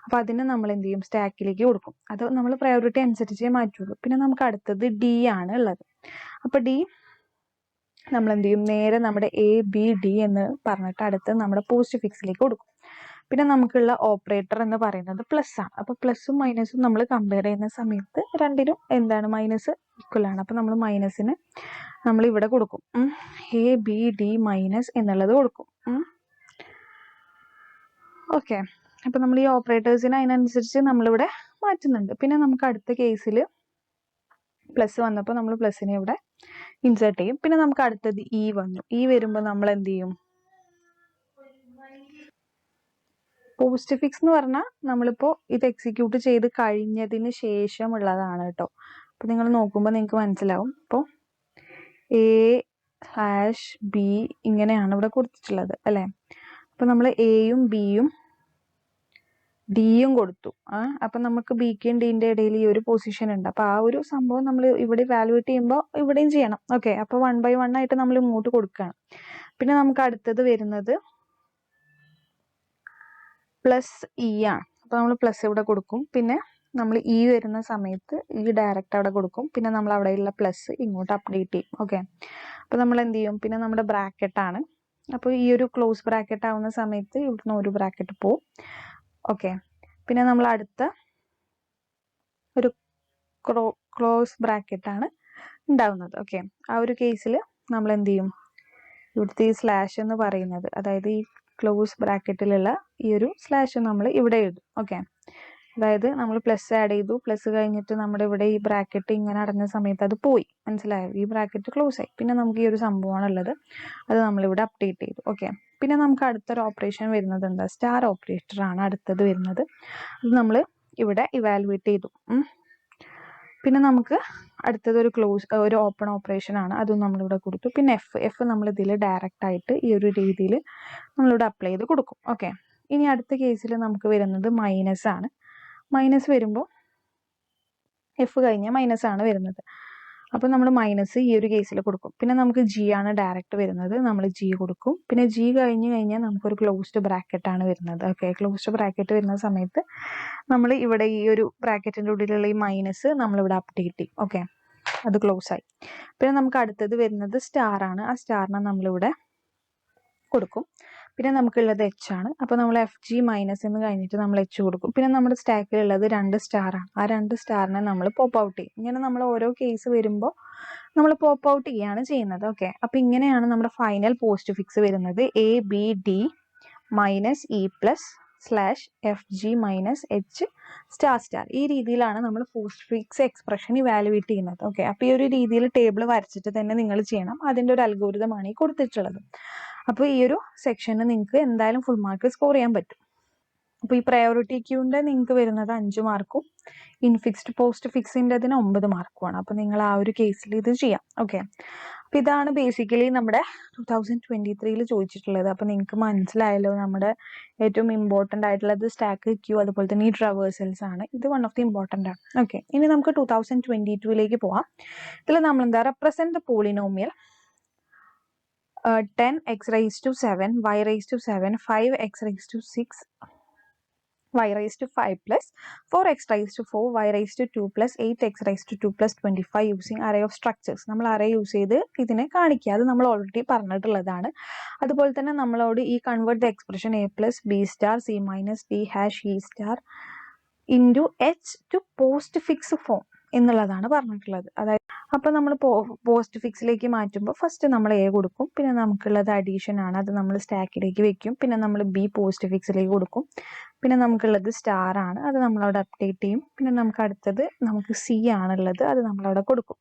അപ്പോൾ അതിനെ നമ്മൾ എന്ത് ചെയ്യും, സ്റ്റാക്കിലേക്ക് കൊടുക്കും. അത് നമ്മൾ പ്രയോറിറ്റി അനുസരിച്ചേ മാറ്റുള്ളൂ. പിന്നെ നമുക്ക് അടുത്തത് ഡി ആണ് ഉള്ളത്. അപ്പോൾ ഡി നമ്മൾ എന്ത് ചെയ്യും, നേരെ നമ്മുടെ എ ബി ഡി എന്ന് പറഞ്ഞിട്ട് അടുത്ത് നമ്മുടെ പോസ്റ്റ് ഫിക്സിലേക്ക് കൊടുക്കും. പിന്നെ നമുക്കുള്ള ഓപ്പറേറ്റർ എന്ന് പറയുന്നത് പ്ലസ് ആണ്. അപ്പോൾ പ്ലസും മൈനസും നമ്മൾ കമ്പയർ ചെയ്യുന്ന സമയത്ത് രണ്ടിനും എന്താണ്, മൈനസ് ഈക്വൽ ആണ്. അപ്പോൾ നമ്മൾ മൈനസിന് നമ്മൾ ഇവിടെ കൊടുക്കും, എ ബി ഡി മൈനസ് എന്നുള്ളത് കൊടുക്കും. ഓക്കെ, അപ്പോൾ നമ്മൾ ഈ ഓപ്പറേറ്റേഴ്സിന് അതിനനുസരിച്ച് നമ്മളിവിടെ മാറ്റുന്നുണ്ട്. പിന്നെ നമുക്ക് അടുത്ത കേസിൽ പ്ലസ് വന്നപ്പോൾ നമ്മൾ പ്ലസിനെ ഇവിടെ ഇൻസേർട്ട് ചെയ്യും. പിന്നെ നമുക്ക് അടുത്തത് ഇ വന്നു, ഇ വരുമ്പോൾ നമ്മൾ എന്ത് ചെയ്യും, പോസ്റ്റ് ഫിക്സ് എന്ന് പറഞ്ഞാൽ നമ്മളിപ്പോൾ ഇത് എക്സിക്യൂട്ട് ചെയ്ത് കഴിഞ്ഞതിന് ശേഷമുള്ളതാണ് കേട്ടോ. അപ്പോൾ നിങ്ങൾ നോക്കുമ്പോൾ നിങ്ങൾക്ക് മനസ്സിലാവും. ഇപ്പോൾ A/B ഇങ്ങനെയാണ് ഇവിടെ കൊടുത്തിട്ടുള്ളത് അല്ലേ. അപ്പോൾ നമ്മൾ എയും ബിയും ഡിയും കൊടുത്തു. അപ്പം നമുക്ക് ബിക്കും ഡിൻ്റെ ഇടയിൽ ഈ ഒരു പൊസിഷൻ ഉണ്ട്. അപ്പോൾ ആ ഒരു സംഭവം നമ്മൾ ഇവിടെ വാല്യൂവേറ്റ് ചെയ്യുമ്പോൾ ഇവിടെയും ചെയ്യണം. ഓക്കെ, അപ്പോൾ 1 by 1 ആയിട്ട് നമ്മൾ ഇങ്ങോട്ട് കൊടുക്കുകയാണ്. പിന്നെ നമുക്ക് അടുത്തത് വരുന്നത് പ്ലസ് ഇ ആണ്. അപ്പോൾ നമ്മൾ പ്ലസ് ഇവിടെ കൊടുക്കും. പിന്നെ നമ്മൾ ഇ വരുന്ന സമയത്ത് ഈ ഡയറക്റ്റ് അവിടെ കൊടുക്കും. പിന്നെ നമ്മൾ അവിടെയുള്ള പ്ലസ് ഇങ്ങോട്ട് അപ്ഡേറ്റ് ചെയ്യും. ഓക്കെ, അപ്പോൾ നമ്മൾ എന്ത് ചെയ്യും, പിന്നെ നമ്മുടെ ബ്രാക്കറ്റാണ്. അപ്പോൾ ഈ ഒരു ക്ലോസ് ബ്രാക്കറ്റ് ആവുന്ന സമയത്ത് ഇവിടുന്ന് ഒരു ബ്രാക്കറ്റ് പോവും. ഓക്കെ, പിന്നെ നമ്മൾ അടുത്ത ഒരു ക്ലോസ് ബ്രാക്കറ്റാണ് ഉണ്ടാവുന്നത്. ഓക്കെ, ആ ഒരു കേസിൽ നമ്മൾ എന്ത് ചെയ്യും, ഇവിടുത്തെ ഈ സ്ലാഷ് എന്ന് പറയുന്നത്, അതായത് ഈ ക്ലോസ് ബ്രാക്കറ്റിലുള്ള ഈ ഒരു സ്ലാഷ് നമ്മൾ ഇവിടെ എഴുതും. ഓക്കെ, അതായത് നമ്മൾ പ്ലസ് ആഡ് ചെയ്തു, പ്ലസ് കഴിഞ്ഞിട്ട് നമ്മുടെ ഇവിടെ ഈ ബ്രാക്കറ്റ് ഇങ്ങനെ അടഞ്ഞ സമയത്ത് അത് പോയി, മനസ്സിലായോ, ഈ ബ്രാക്കറ്റ് ക്ലോസ് ആയി. പിന്നെ നമുക്ക് ഈ ഒരു സംഭവമാണ് ഉള്ളത്, അത് നമ്മളിവിടെ അപ്ഡേറ്റ് ചെയ്തു. ഓക്കെ, പിന്നെ നമുക്ക് അടുത്തൊരു ഓപ്പറേഷൻ വരുന്നത് എന്താ, സ്റ്റാർ ഓപ്പറേറ്റർ ആണ് അടുത്തത് വരുന്നത്. അത് നമ്മൾ ഇവിടെ ഇവാലുവേറ്റ് ചെയ്തു. പിന്നെ നമുക്ക് അടുത്തത് ഒരു ഓപ്പൺ ഓപ്പറേഷൻ ആണ്, അതും നമ്മളിവിടെ കൊടുത്തു. പിന്നെ എഫ് നമ്മൾ ഇതിൽ ഡയറക്റ്റ് ആയിട്ട് ഈ ഒരു രീതിയിൽ നമ്മളിവിടെ അപ്ലൈ ചെയ്ത് കൊടുക്കും. ഓക്കെ, ഇനി അടുത്ത കേസിൽ നമുക്ക് വരുന്നത് മൈനസ് ആണ്. മൈനസ് വരുമ്പോൾ എഫ് കഴിഞ്ഞ് മൈനസ് ആണ് വരുന്നത്. അപ്പോൾ നമ്മൾ മൈനസ് ഈ ഒരു കേസിൽ കൊടുക്കും. പിന്നെ നമുക്ക് ജി ആണ് ഡയറക്റ്റ് വരുന്നത്, നമ്മൾ ജി കൊടുക്കും. പിന്നെ ജി കഴിഞ്ഞ് കഴിഞ്ഞാൽ നമുക്കൊരു ക്ലോസ്ഡ് ബ്രാക്കറ്റ് ആണ് വരുന്നത്. ഓക്കെ, ക്ലോസ്ഡ് ബ്രാക്കറ്റ് വരുന്ന സമയത്ത് നമ്മൾ ഇവിടെ ഈ ഒരു ബ്രാക്കറ്റിൻ്റെ ഉള്ളിലുള്ള ഈ മൈനസ് നമ്മളിവിടെ അപ്ഡേറ്റ് ചെയ്യും. ഓക്കെ, അത് ക്ലോസ് ആയി. പിന്നെ നമുക്ക് അടുത്തത് വരുന്നത് സ്റ്റാർ ആണ്. ആ സ്റ്റാറിനെ നമ്മളിവിടെ കൊടുക്കും. പിന്നെ നമുക്കുള്ളത് എച്ച് ആണ്. അപ്പോൾ നമ്മൾ എഫ് ജി മൈനസ് എന്ന് കഴിഞ്ഞിട്ട് നമ്മൾ എച്ച് കൊടുക്കും. പിന്നെ നമ്മുടെ സ്റ്റാക്കിലുള്ളത് 2 സ്റ്റാറാണ്. ആ 2 സ്റ്റാറിനെ നമ്മൾ പോപ്പ് ഔട്ട് ചെയ്യും. ഇങ്ങനെ നമ്മൾ ഓരോ കേസ് വരുമ്പോൾ നമ്മൾ പോപ്പ് ഔട്ട് ചെയ്യുകയാണ് ചെയ്യുന്നത്. ഓക്കെ, അപ്പോൾ ഇങ്ങനെയാണ് നമ്മുടെ ഫൈനൽ പോസ്റ്റ് ഫിക്സ് വരുന്നത്. A B D minus E plus slash F G minus H star star. ഈ രീതിയിലാണ് നമ്മൾ പോസ്റ്റ് ഫിക്സ് എക്സ്പ്രഷൻ ഇവാലുവേറ്റ് ചെയ്യുന്നത്. ഓക്കെ, അപ്പോൾ ഈ ഒരു രീതിയിൽ ടേബിൾ വരച്ചിട്ട് തന്നെ നിങ്ങൾ ചെയ്യണം. അതിൻ്റെ ഒരു അൽഗോരിതമാണ് ഈ കൊടുത്തിട്ടുള്ളത്. അപ്പോൾ ഈ ഒരു സെക്ഷന് നിങ്ങൾക്ക് എന്തായാലും ഫുൾ മാർക്ക് സ്കോർ ചെയ്യാൻ പറ്റും. അപ്പോൾ ഈ പ്രയോറിറ്റി ക്യൂവിൻ്റെ നിങ്ങൾക്ക് വരുന്നത് 5 മാർക്കും ഇൻഫിക്സ്ഡ് പോസ്റ്റ് ഫിക്സിൻ്റെ 9 മാർക്കുമാണ്. അപ്പോൾ നിങ്ങൾ ആ ഒരു കേസിൽ ഇത് ചെയ്യാം. ഓക്കെ, അപ്പോൾ ഇതാണ് ബേസിക്കലി നമ്മുടെ 2023 ചോദിച്ചിട്ടുള്ളത്. അപ്പോൾ നിങ്ങൾക്ക് മനസ്സിലായല്ലോ നമ്മുടെ ഏറ്റവും ഇമ്പോർട്ടൻ്റ് ആയിട്ടുള്ളത് സ്റ്റാക്ക് ക്യൂ അതുപോലെ തന്നെ ഈ ട്രാവേഴ്സൽസ് ആണ്. ഇത് വൺ ഓഫ് ദി ഇമ്പോർട്ടൻ്റ് ആണ്. ഓക്കെ, ഇനി നമുക്ക് 2022 പോവാം. ഇതിൽ നമ്മൾ എന്താ represent the polynomial 10x raised to 7, y raised to 7, 5x raised to 6, y raised to 5 plus 4x raised to 4, y raised to 2 plus 8x raised to 2 plus 25 using array of structures. നമ്മൾ array യൂസ് ചെയ്ത് ഇതിനെ കാണിക്കുക. അത് നമ്മൾ ഓൾറെഡി പറഞ്ഞിട്ടുള്ളതാണ്. അതുപോലെ തന്നെ നമ്മളോട് ഈ convert the expression a plus B star C minus D hash E star into H two post fix form എന്നുള്ളതാണ് പറഞ്ഞിട്ടുള്ളത്. അതായത് അപ്പോൾ നമ്മൾ പോസ്റ്റ് ഫിക്സിലേക്ക് മാറ്റുമ്പോൾ ഫസ്റ്റ് നമ്മൾ എ കൊടുക്കും. പിന്നെ നമുക്കുള്ളത് അഡീഷൻ ആണ്, അത് നമ്മൾ സ്റ്റാക്കിലേക്ക് വെക്കും. പിന്നെ നമ്മൾ ബി പോസ്റ്റ് ഫിക്സിലേക്ക് കൊടുക്കും. പിന്നെ നമുക്കുള്ളത് സ്റ്റാർ ആണ്, അത് നമ്മളവിടെ അപ്ഡേറ്റ് ചെയ്യും. പിന്നെ നമുക്ക് അടുത്തത് നമുക്ക് സി ആണുള്ളത്, അത് നമ്മളവിടെ കൊടുക്കും.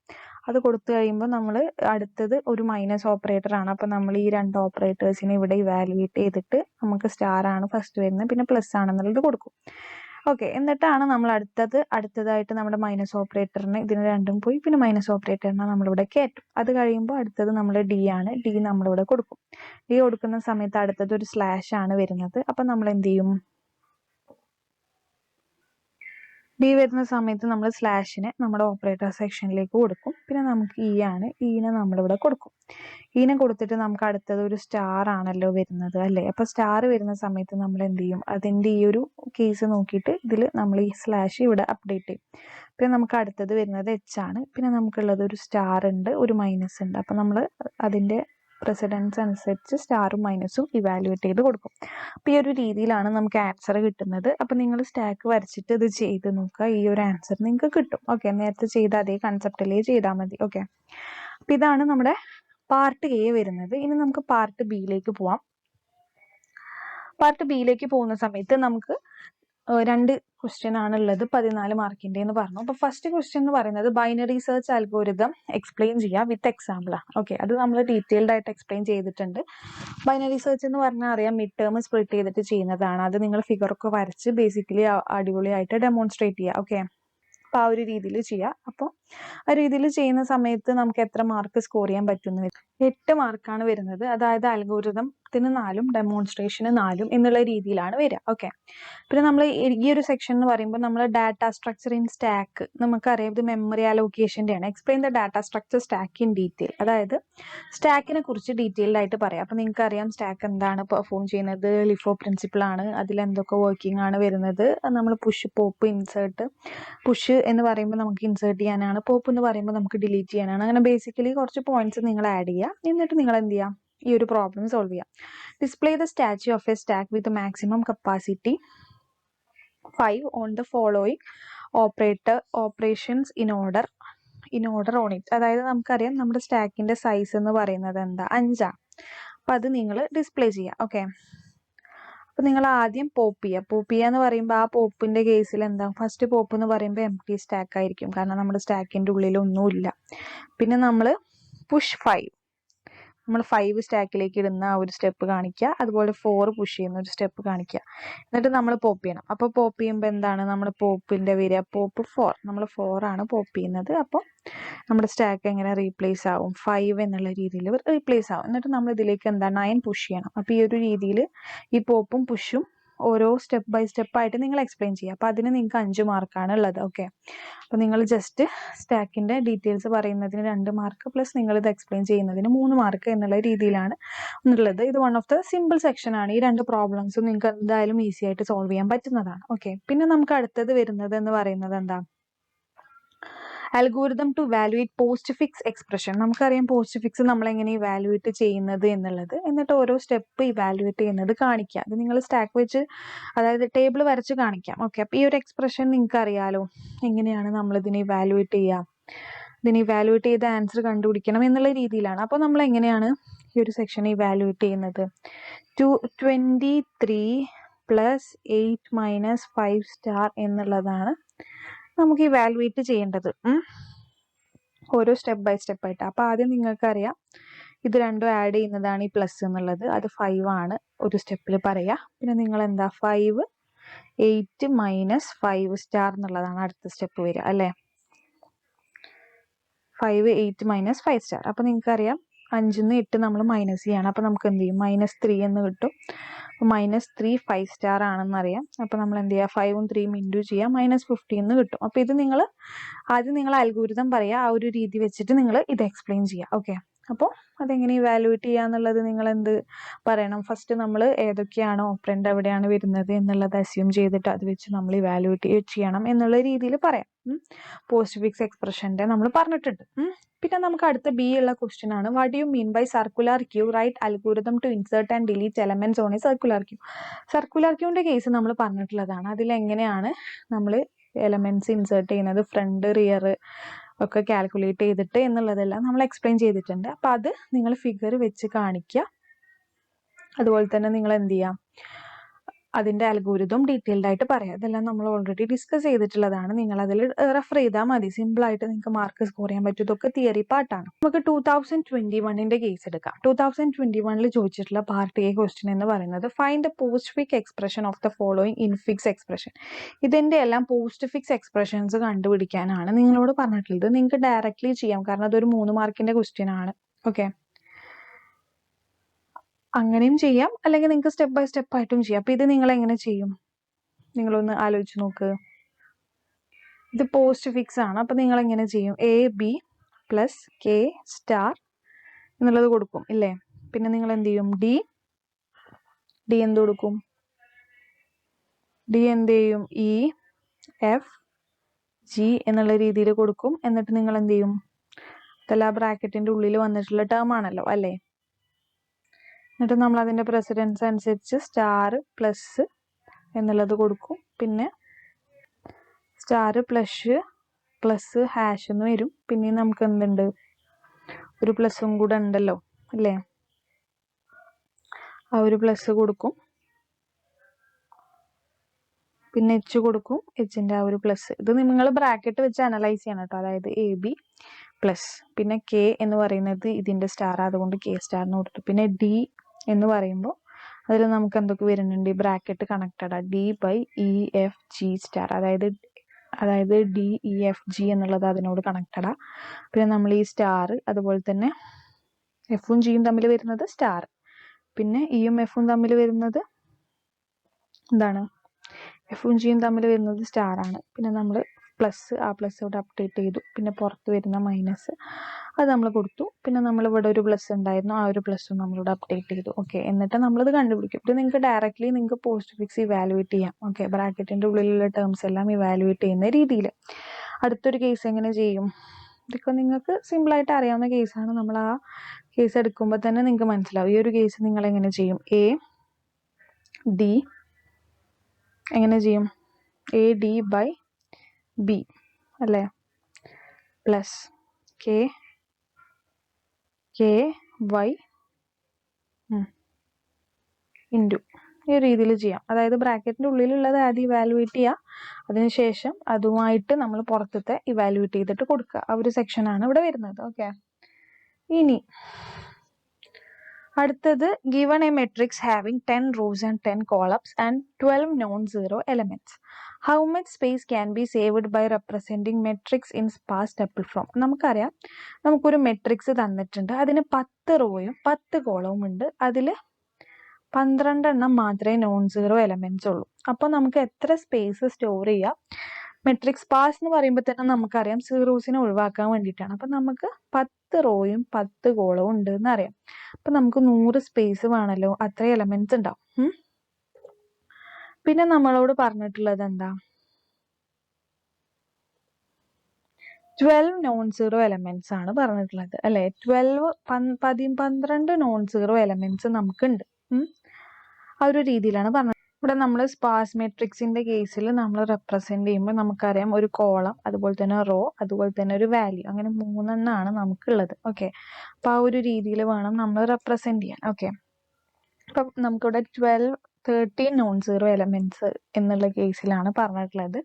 അത് കൊടുത്തു കഴിയുമ്പോൾ നമ്മൾ അടുത്തത് ഒരു മൈനസ് ഓപ്പറേറ്റർ ആണ്. അപ്പോൾ നമ്മൾ ഈ 2 ഓപ്പറേറ്റേഴ്സിനെ ഇവിടെ ഇവാലുവേറ്റ് ചെയ്തിട്ട് നമുക്ക് സ്റ്റാർ ആണ് ഫസ്റ്റ് വരുന്നത്, പിന്നെ പ്ലസ് ആണെന്നുള്ളത് കൊടുക്കും. ഓക്കെ, എന്നിട്ടാണ് നമ്മൾ അടുത്തതായിട്ട് നമ്മുടെ മൈനസ് ഓപ്പറേറ്ററിന് ഇതിന് രണ്ടും പോയി പിന്നെ മൈനസ് ഓപ്പറേറ്ററിനെ നമ്മളിവിടെ കയറ്റും. അത് കഴിയുമ്പോൾ അടുത്തത് നമ്മൾ ഡി ആണ്, ഡി നമ്മളിവിടെ കൊടുക്കും. ഡി കൊടുക്കുന്ന സമയത്ത് അടുത്തത് ഒരു സ്ലാഷ് ആണ് വരുന്നത്. അപ്പം നമ്മൾ എന്ത് ചെയ്യും, ഡി വരുന്ന സമയത്ത് നമ്മൾ സ്ലാഷിനെ നമ്മുടെ ഓപ്പറേറ്റർ സെക്ഷനിലേക്ക് കൊടുക്കും. പിന്നെ നമുക്ക് ഇ ആണ്, ഇനെ നമ്മളിവിടെ കൊടുക്കും. ഇനെ കൊടുത്തിട്ട് നമുക്ക് അടുത്തത് ഒരു സ്റ്റാർ ആണല്ലോ വരുന്നത് അല്ലേ. അപ്പോൾ സ്റ്റാർ വരുന്ന സമയത്ത് നമ്മൾ എന്ത് ചെയ്യും, അതിൻ്റെ ഈ ഒരു കേസ് നോക്കിയിട്ട് ഇതിൽ നമ്മൾ ഈ സ്ലാഷ് ഇവിടെ അപ്ഡേറ്റ് ചെയ്യും. പിന്നെ നമുക്ക് അടുത്തത് വരുന്നത് എച്ച് ആണ്. പിന്നെ നമുക്കുള്ളത് ഒരു സ്റ്റാർ ഉണ്ട്, ഒരു മൈനസ് ഉണ്ട്. അപ്പോൾ നമ്മൾ അതിൻ്റെ പ്രസിഡൻസ് അനുസരിച്ച് സ്റ്റാറും മൈനസും ഇവാലുവേറ്റ് ചെയ്ത് കൊടുക്കും. അപ്പോൾ ഈ ഒരു രീതിയിലാണ് നമുക്ക് ആൻസർ കിട്ടുന്നത്. അപ്പോൾ നിങ്ങൾ സ്റ്റാക്ക് വരച്ചിട്ട് ഇത് ചെയ്ത് നോക്കുക, ഈ ഒരു ആൻസർ നിങ്ങൾക്ക് കിട്ടും. ഓക്കെ, നേരത്തെ ചെയ്ത അതേ കൺസെപ്റ്റിലേ ചെയ്താൽ മതി. ഓക്കെ, അപ്പോൾ ഇതാണ് നമ്മുടെ പാർട്ട് എ വരുന്നത്. ഇനി നമുക്ക് പാർട്ട് ബിയിലേക്ക് പോവാം. പാർട്ട് ബിയിലേക്ക് പോകുന്ന സമയത്ത് നമുക്ക് 2 ക്വസ്റ്റ്യൻ ആണുള്ളത്, 14 മാർക്കിൻ്റെ എന്ന് പറഞ്ഞു. അപ്പോൾ ഫസ്റ്റ് ക്വസ്റ്റ്യൻ എന്ന് പറയുന്നത് ബൈനറി സെർച്ച് അൽഗോരിതം എക്സ്പ്ലെയിൻ ചെയ്യുക വിത്ത് എക്സാമ്പിളാണ്. ഓക്കെ, അത് നമ്മൾ ഡീറ്റെയിൽഡ് ആയിട്ട് എക്സ്പ്ലെയിൻ ചെയ്തിട്ടുണ്ട്. ബൈനറി സെർച്ച് എന്ന് പറഞ്ഞാൽ അറിയാം, മിഡ് ടേം സ്പ്ലിറ്റ് ചെയ്തിട്ട് ചെയ്യുന്നതാണ്. അത് നിങ്ങൾ ഫിഗറൊക്കെ വരച്ച് ബേസിക്കലി അടിപൊളിയായിട്ട് ഡെമോൺസ്ട്രേറ്റ് ചെയ്യുക. ഓക്കെ, അപ്പോൾ ആ ഒരു രീതിയിൽ ചെയ്യുക. അപ്പോൾ ആ രീതിയിൽ ചെയ്യുന്ന സമയത്ത് നമുക്ക് എത്ര മാർക്ക് സ്കോർ ചെയ്യാൻ പറ്റുമെന്ന് 8 മാർക്കാണ് വരുന്നത്. അതായത് അൽഗോരിതത്തിന് 4ഉം ഡെമോൺസ്ട്രേഷന് 4ഉം എന്നുള്ള രീതിയിലാണ് വരിക. ഓക്കെ, പിന്നെ നമ്മൾ ഈ ഒരു സെക്ഷൻ എന്ന് പറയുമ്പോൾ നമ്മൾ ഡാറ്റ സ്ട്രക്ചർ ഇൻ സ്റ്റാക്ക്, നമുക്കറിയാം ഇത് മെമ്മറി അലോക്കേഷൻ്റെ ആണ്. Explain the data structure stack in detail, അതായത് സ്റ്റാക്കിനെ കുറിച്ച് ഡീറ്റെയിൽഡ് ആയിട്ട് പറയാം. അപ്പോൾ നിങ്ങൾക്ക് അറിയാം സ്റ്റാക്ക് എന്താണ് പെർഫോം ചെയ്യുന്നത്, ലിഫോ പ്രിൻസിപ്പിൾ ആണ്, അതിൽ എന്തൊക്കെ വർക്കിംഗ് ആണ് വരുന്നത്. നമ്മൾ പുഷ് പോപ്പ് ഇൻസേർട്ട്, പുഷ് എന്ന് പറയുമ്പോൾ നമുക്ക് ഇൻസേർട്ട് ചെയ്യാനാണ്, പോപ്പ് എന്ന് പറയുമ്പോൾ നമുക്ക് ഡിലീറ്റ് ചെയ്യാനാണ്. അങ്ങനെ ബേസിക്കലി കുറച്ച് പോയിന്റ്സ് നിങ്ങൾ ആഡ് ചെയ്യുക. എന്നിട്ട് നിങ്ങൾ എന്ത് ചെയ്യാം, ഈ ഒരു പ്രോബ്ലം സോൾവ് ചെയ്യാം. Display the statue of A stack with maximum capacity 5 on the following operations in order on it. അതായത് നമുക്കറിയാം നമ്മുടെ സ്റ്റാക്കിന്റെ സൈസ് എന്ന് പറയുന്നത് എന്താ, 5 ആണ്. അപ്പം അത് നിങ്ങൾ ഡിസ്പ്ലേ ചെയ്യുക. ഓക്കെ, അപ്പം നിങ്ങൾ ആദ്യം പോപ്പ് ചെയ്യുക എന്ന് പറയുമ്പോൾ ആ പോപ്പിന്റെ കേസിൽ എന്താ, ഫസ്റ്റ് പോപ്പ് എന്ന് പറയുമ്പോൾ എംപ്റ്റി സ്റ്റാക്ക് ആയിരിക്കും, കാരണം നമ്മുടെ സ്റ്റാക്കിന്റെ ഉള്ളിൽ ഒന്നുമില്ല. പിന്നെ നമ്മൾ പുഷ് 5, നമ്മൾ 5 സ്റ്റാക്കിലേക്ക് ഇടുന്ന ആ ഒരു സ്റ്റെപ്പ് കാണിക്കുക. അതുപോലെ 4 പുഷ് ചെയ്യുന്ന ഒരു സ്റ്റെപ്പ് കാണിക്കുക. എന്നിട്ട് നമ്മൾ പോപ്പ് ചെയ്യണം. അപ്പോൾ പോപ്പ് ചെയ്യുമ്പോൾ എന്താണ് നമ്മുടെ പോപ്പിന്റെ വരിക, പോപ്പ് 4, നമ്മൾ 4 ആണ് പോപ്പ് ചെയ്യുന്നത്. അപ്പോൾ നമ്മുടെ സ്റ്റാക്ക് എങ്ങനെ റീപ്ലേസ് ആവും, 5 എന്നുള്ള രീതിയിൽ റീപ്ലേസ് ആവും. എന്നിട്ട് നമ്മൾ ഇതിലേക്ക് എന്താ 9 പുഷ് ചെയ്യണം. അപ്പോൾ ഈ ഒരു രീതിയിൽ ഈ പോപ്പും പുഷും ഓരോ സ്റ്റെപ്പ് ബൈ സ്റ്റെപ്പ് ആയിട്ട് നിങ്ങൾ എക്സ്പ്ലെയിൻ ചെയ്യുക. അപ്പോൾ അതിന് നിങ്ങൾക്ക് 5 മാർക്കാണ് ഉള്ളത്. ഓക്കെ, അപ്പോൾ നിങ്ങൾ ജസ്റ്റ് സ്റ്റാക്കിന്റെ ഡീറ്റെയിൽസ് പറയുന്നതിന് 2 മാർക്ക് പ്ലസ് നിങ്ങൾ ഇത് എക്സ്പ്ലെയിൻ ചെയ്യുന്നതിന് 3 മാർക്ക് എന്നുള്ള രീതിയിലാണ് ഉള്ളത്. ഇത് one of the simple section ആണ്. ഈ 2 പ്രോബ്ലംസും നിങ്ങൾക്ക് എന്തായാലും ഈസി ആയിട്ട് സോൾവ് ചെയ്യാൻ പറ്റുന്നതാണ്. ഓക്കെ, പിന്നെ നമുക്ക് അടുത്തത് വരുന്നത് എന്ന് പറയുന്നത് എന്താ, algorithm to evaluate postfix expression. നമുക്കറിയാം പോസ്റ്റ് ഫിക്സ് നമ്മൾ എങ്ങനെ ഇവാലുവേറ്റ് ചെയ്യുന്നത് എന്നുള്ളത്. എന്നിട്ട് ഓരോ സ്റ്റെപ്പ് ഇവാലുവേറ്റ് ചെയ്യുന്നത് കാണിക്കാം. അത് നിങ്ങൾ സ്റ്റാക്ക് വെച്ച്, അതായത് ടേബിൾ വരച്ച് കാണിക്കാം. ഓക്കെ, അപ്പോൾ ഈ ഒരു എക്സ്പ്രഷൻ നിങ്ങൾക്ക് അറിയാലോ എങ്ങനെയാണ് നമ്മൾ ഇതിനെ ഇവാലുവേറ്റ് ചെയ്യുക. ഇതിനെ ഇവാലുവേറ്റ് ചെയ്ത് ആൻസർ കണ്ടുപിടിക്കണം എന്നുള്ള രീതിയിലാണ്. അപ്പോൾ നമ്മൾ എങ്ങനെയാണ് ഈ ഒരു സെക്ഷൻ ഇവാലുവേറ്റ് ചെയ്യുന്നത്? 23 + 8 - 5 സ്റ്റാർ എന്നുള്ളതാണ് നമുക്ക് ഇവാലുവേറ്റ് ചെയ്യേണ്ടത്. ഓരോ സ്റ്റെപ്പ് ബൈ സ്റ്റെപ്പ് ആയിട്ട്. അപ്പോൾ ആദ്യം നിങ്ങൾക്കറിയാം ഇത് രണ്ടും ആഡ് ചെയ്യുന്നതാണ് ഈ പ്ലസ് എന്നുള്ളത്. അത് 5 ആണ് ഒരു സ്റ്റെപ്പിൽ പറയുക. പിന്നെ നിങ്ങൾ എന്താ 5 8 - 5 സ്റ്റാർ എന്നുള്ളതാണ് അടുത്ത സ്റ്റെപ്പ് വരിക അല്ലേ. 5 8 - 5 സ്റ്റാർ. അപ്പോൾ നിങ്ങൾക്കറിയാം 5 നിന്ന് 8 നമ്മൾ മൈനസ് ചെയ്യണം. അപ്പോൾ നമുക്ക് എന്ത് ചെയ്യും? -3 എന്ന് കിട്ടും. അപ്പോൾ -3 5 സ്റ്റാർ ആണെന്നറിയാം. അപ്പോൾ നമ്മൾ എന്ത് ചെയ്യുക? 5ഉം 3ഉം ഇൻറ്റു ചെയ്യുക, -50 എന്ന് കിട്ടും. അപ്പോൾ ഇത് നിങ്ങൾ ആദ്യം നിങ്ങൾ അൽഗോരിതം പറയുക, ആ ഒരു രീതി വെച്ചിട്ട് നിങ്ങൾ ഇത് എക്സ്പ്ലെയിൻ ചെയ്യുക. ഓക്കെ, അപ്പോൾ അതെങ്ങനെ ഇവാലുവേറ്റ് ചെയ്യുക എന്നുള്ളത് നിങ്ങൾ എന്ത് പറയണം? ഫസ്റ്റ് നമ്മൾ ഏതൊക്കെയാണ് ഓപ്പറൻഡ് എവിടെയാണ് വരുന്നത് എന്നുള്ളത് അസ്യൂം ചെയ്തിട്ട് അത് വെച്ച് നമ്മൾ ഇവാലുവേറ്റ് ചെയ്യണം എന്നുള്ള രീതിയിൽ പറയാം. പോസ്റ്റ് ഫിക്സ് എക്സ്പ്രഷൻ്റെ നമ്മൾ പറഞ്ഞിട്ടുണ്ട്. പിന്നെ നമുക്ക് അടുത്ത ബി ഉള്ള ക്വസ്റ്റ്യൻ ആണ്. What you mean by circular queue? Write algorithm to insert and delete elements on a circular queue. Circular ക്യൂവിൻ്റെ കേസ് നമ്മൾ പറഞ്ഞിട്ടുള്ളതാണ്. അതിലെങ്ങനെയാണ് നമ്മൾ എലമെന്റ്സ് ഇൻസേർട്ട് ചെയ്യുന്നത്, ഫ്രണ്ട് റിയർ ഒക്കെ കാൽക്കുലേറ്റ് ചെയ്തിട്ട് എന്നുള്ളതെല്ലാം നമ്മൾ എക്സ്പ്ലെയിൻ ചെയ്തിട്ടുണ്ട്. അപ്പോൾ അത് നിങ്ങൾ ഫിഗർ വെച്ച് കാണിക്കുക. അതുപോലെ തന്നെ നിങ്ങൾ എന്ത് ചെയ്യുക? അതിൻ്റെ അൽഗോരിതം ഡീറ്റെയിൽഡ് ആയിട്ട് പറയാം. ഇതെല്ലാം നമ്മൾ ഓൾറെഡി ഡിസ്കസ് ചെയ്തിട്ടുള്ളതാണ്. നിങ്ങൾ അതിൽ റെഫർ ചെയ്താൽ മതി. സിമ്പിളായിട്ട് നിങ്ങൾക്ക് മാർക്ക് സ്കോർ ചെയ്യാൻ പറ്റും. ഇതൊക്കെ തിയറി പാർട്ടാണ്. നമുക്ക് 2021 കേസ് എടുക്കാം. 2021 ചോദിച്ചിട്ടുള്ള പാർട്ട് എ ക്വസ്റ്റ്യൻ എന്ന് പറയുന്നത് find the post fix expression of the following infix expression. ഇതിൻ്റെ എല്ലാം പോസ്റ്റ് ഫിക്സ് എക്സ്പ്രഷൻസ് കണ്ടുപിടിക്കാനാണ് നിങ്ങളോട് പറഞ്ഞിട്ടുള്ളത്. നിങ്ങൾക്ക് ഡയറക്റ്റ്ലി ചെയ്യാം, കാരണം അതൊരു 3 മാർക്കിൻ്റെ ക്വസ്റ്റ്യൻ ആണ്. ഓക്കെ, അങ്ങനെയും ചെയ്യാം, അല്ലെങ്കിൽ നിങ്ങൾക്ക് സ്റ്റെപ്പ് ബൈ സ്റ്റെപ്പ് ആയിട്ടും ചെയ്യാം. അപ്പോൾ ഇത് നിങ്ങൾ എങ്ങനെ ചെയ്യും? നിങ്ങളൊന്ന് ആലോചിച്ച് നോക്ക്. ഇത് പോസ്റ്റ് ഫിക്സ് ആണ്. അപ്പോൾ നിങ്ങൾ എങ്ങനെ ചെയ്യും? AB + K സ്റ്റാർ എന്നുള്ളത് കൊടുക്കും ഇല്ലേ. പിന്നെ നിങ്ങൾ എന്ത് ചെയ്യും? ഡി എന്ത് കൊടുക്കും? ഡി എന്ത് ചെയ്യും? EFG എന്നുള്ള രീതിയിൽ കൊടുക്കും. എന്നിട്ട് നിങ്ങൾ എന്ത് ചെയ്യും? ഇതെല്ലാം ബ്രാക്കറ്റിൻ്റെ ഉള്ളിൽ വന്നിട്ടുള്ള ടേം ആണല്ലോ അല്ലേ. എന്നിട്ട് നമ്മൾ അതിൻ്റെ പ്രസിഡൻസ് അനുസരിച്ച് സ്റ്റാർ പ്ലസ് എന്നുള്ളത് കൊടുക്കും. പിന്നെ സ്റ്റാർ പ്ലസ് ഹാഷ് എന്ന് വരും. പിന്നെ നമുക്ക് എന്തുണ്ട്? ഒരു പ്ലസും കൂടെ ഉണ്ടല്ലോ അല്ലേ. ആ ഒരു പ്ലസ് കൊടുക്കും. പിന്നെ H കൊടുക്കും. Hൻ്റെ ആ ഒരു പ്ലസ്. ഇത് നിങ്ങൾ ബ്രാക്കറ്റ് വെച്ച് അനലൈസ് ചെയ്യണം കേട്ടോ. അതായത് AB പ്ലസ് പിന്നെ K എന്ന് പറയുന്നത് ഇതിൻ്റെ സ്റ്റാർ, അതുകൊണ്ട് K സ്റ്റാറിന് കൊടുത്തു. പിന്നെ D എന്ന് പറയുമ്പോൾ അതിൽ നമുക്ക് എന്തൊക്കെ വരുന്നുണ്ട്? ബ്രാക്കറ്റ് കണക്റ്റഡ് ആ D/EFG സ്റ്റാർ, അതായത് DEFG എന്നുള്ളത് അതിനോട് കണക്റ്റഡാ. പിന്നെ നമ്മൾ ഈ സ്റ്റാർ, അതുപോലെ തന്നെ Fഉം Gയും തമ്മിൽ വരുന്നത് സ്റ്റാർ, പിന്നെ Eയും Fഉം തമ്മിൽ വരുന്നത് എന്താണ്? Fഉം Gയും തമ്മിൽ വരുന്നത് സ്റ്റാർ ആണ്. പിന്നെ നമ്മൾ പ്ലസ്, ആ പ്ലസ്സോട് അപ്ഡേറ്റ് ചെയ്തു. പിന്നെ പുറത്ത് വരുന്ന മൈനസ് അത് നമ്മൾ കൊടുത്തു. പിന്നെ നമ്മൾ ഇവിടെ ഒരു പ്ലസ് ഉണ്ടായിരുന്നു, ആ ഒരു പ്ലസ്സും നമ്മളിവിടെ അപ്ഡേറ്റ് ചെയ്തു. ഓക്കെ, എന്നിട്ട് നമ്മളിത് കണ്ടുപിടിക്കും. ഇത് നിങ്ങൾക്ക് ഡയറക്റ്റ്ലി നിങ്ങൾക്ക് പോസ്റ്റ് ഫിക്സ് ഇവാലുവേറ്റ് ചെയ്യാം. ഓക്കെ, ബ്രാക്കറ്റിൻ്റെ ഉള്ളിലുള്ള ടേംസ് എല്ലാം ഇവാലുവേറ്റ് ചെയ്യുന്ന രീതിയിൽ. അടുത്തൊരു കേസ് എങ്ങനെ ചെയ്യും? ഇതൊക്കെ നിങ്ങൾക്ക് സിമ്പിളായിട്ട് അറിയാവുന്ന കേസാണ്. നമ്മൾ ആ കേസ് എടുക്കുമ്പോൾ തന്നെ നിങ്ങൾക്ക് മനസ്സിലാവും. ഈ ഒരു കേസ് നിങ്ങൾ എങ്ങനെ ചെയ്യും? AD എങ്ങനെ ചെയ്യും? AD/B അല്ലേ, പ്ലസ് KY ഇൻറ്റു ഈ രീതിയിൽ ചെയ്യാം. അതായത് ബ്രാക്കറ്റിൻ്റെ ഉള്ളിലുള്ളത് ആദ്യം ഇവാലുവേറ്റ് ചെയ്യുക, അതിനുശേഷം അതുമായിട്ട് നമ്മൾ പുറത്തത്തെ ഇവാലുവേറ്റ് ചെയ്തിട്ട് കൊടുക്കുക. ആ ഒരു സെക്ഷനാണ് ഇവിടെ വരുന്നത്. ഓക്കെ, ഇനി അടുത്തത് given a matrix having 10 rows and 10 columns and 12 non-zero elements, how much space can be saved by representing matrix in sparse tuple form? നമുക്കറിയാം, നമുക്കൊരു മെട്രിക്സ് തന്നിട്ടുണ്ട്. അതിന് 10 റോയും 10 കോളവും ഉണ്ട്. അതിൽ 12 എണ്ണം മാത്രമേ നോൺ സീറോ എലമെന്റ്സ് ഉള്ളൂ. അപ്പോൾ നമുക്ക് എത്ര സ്പേസ് സ്റ്റോർ ചെയ്യാം? മെട്രിക്സ് പാസ് എന്ന് പറയുമ്പോൾ തന്നെ നമുക്കറിയാം സീറോസിനെ ഒഴിവാക്കാൻ വേണ്ടിയിട്ടാണ്. അപ്പം നമുക്ക് 10 റോയും 10 കോളവും ഉണ്ട് എന്നറിയാം. അപ്പം നമുക്ക് 100 സ്പേസ് വേണമല്ലോ, അത്ര എലമെന്റ്സ് ഉണ്ടാവും. പിന്നെ നമ്മളോട് പറഞ്ഞിട്ടുള്ളത് എന്താ? 12 നോൺ സീറോ എലമെന്റ്സ് ആണ് പറഞ്ഞിട്ടുള്ളത് അല്ലെ. 12 നോൺ സീറോ എലമെന്റ്സ് നമുക്കുണ്ട്. ആ ഒരു രീതിയിലാണ് പറഞ്ഞത്. ഇവിടെ നമ്മൾ സ്പാർസ് മെട്രിക്സിന്റെ കേസിൽ നമ്മൾ റെപ്രസെന്റ് ചെയ്യുമ്പോൾ നമുക്കറിയാം ഒരു കോളം, അതുപോലെ തന്നെ റോ, അതുപോലെ തന്നെ ഒരു വാല്യൂ, അങ്ങനെ 3 എണ്ണമാണ് നമുക്കുള്ളത്. ഓക്കെ, അപ്പൊ ആ ഒരു രീതിയിൽ വേണം നമ്മൾ റെപ്രസെന്റ് ചെയ്യാൻ. ഓക്കെ, അപ്പൊ നമുക്കിവിടെ 13 നോൺ സീറോ എലമെന്റ്സ് എന്നുള്ള കേസിലാണ് പറഞ്ഞിട്ടുള്ളത്.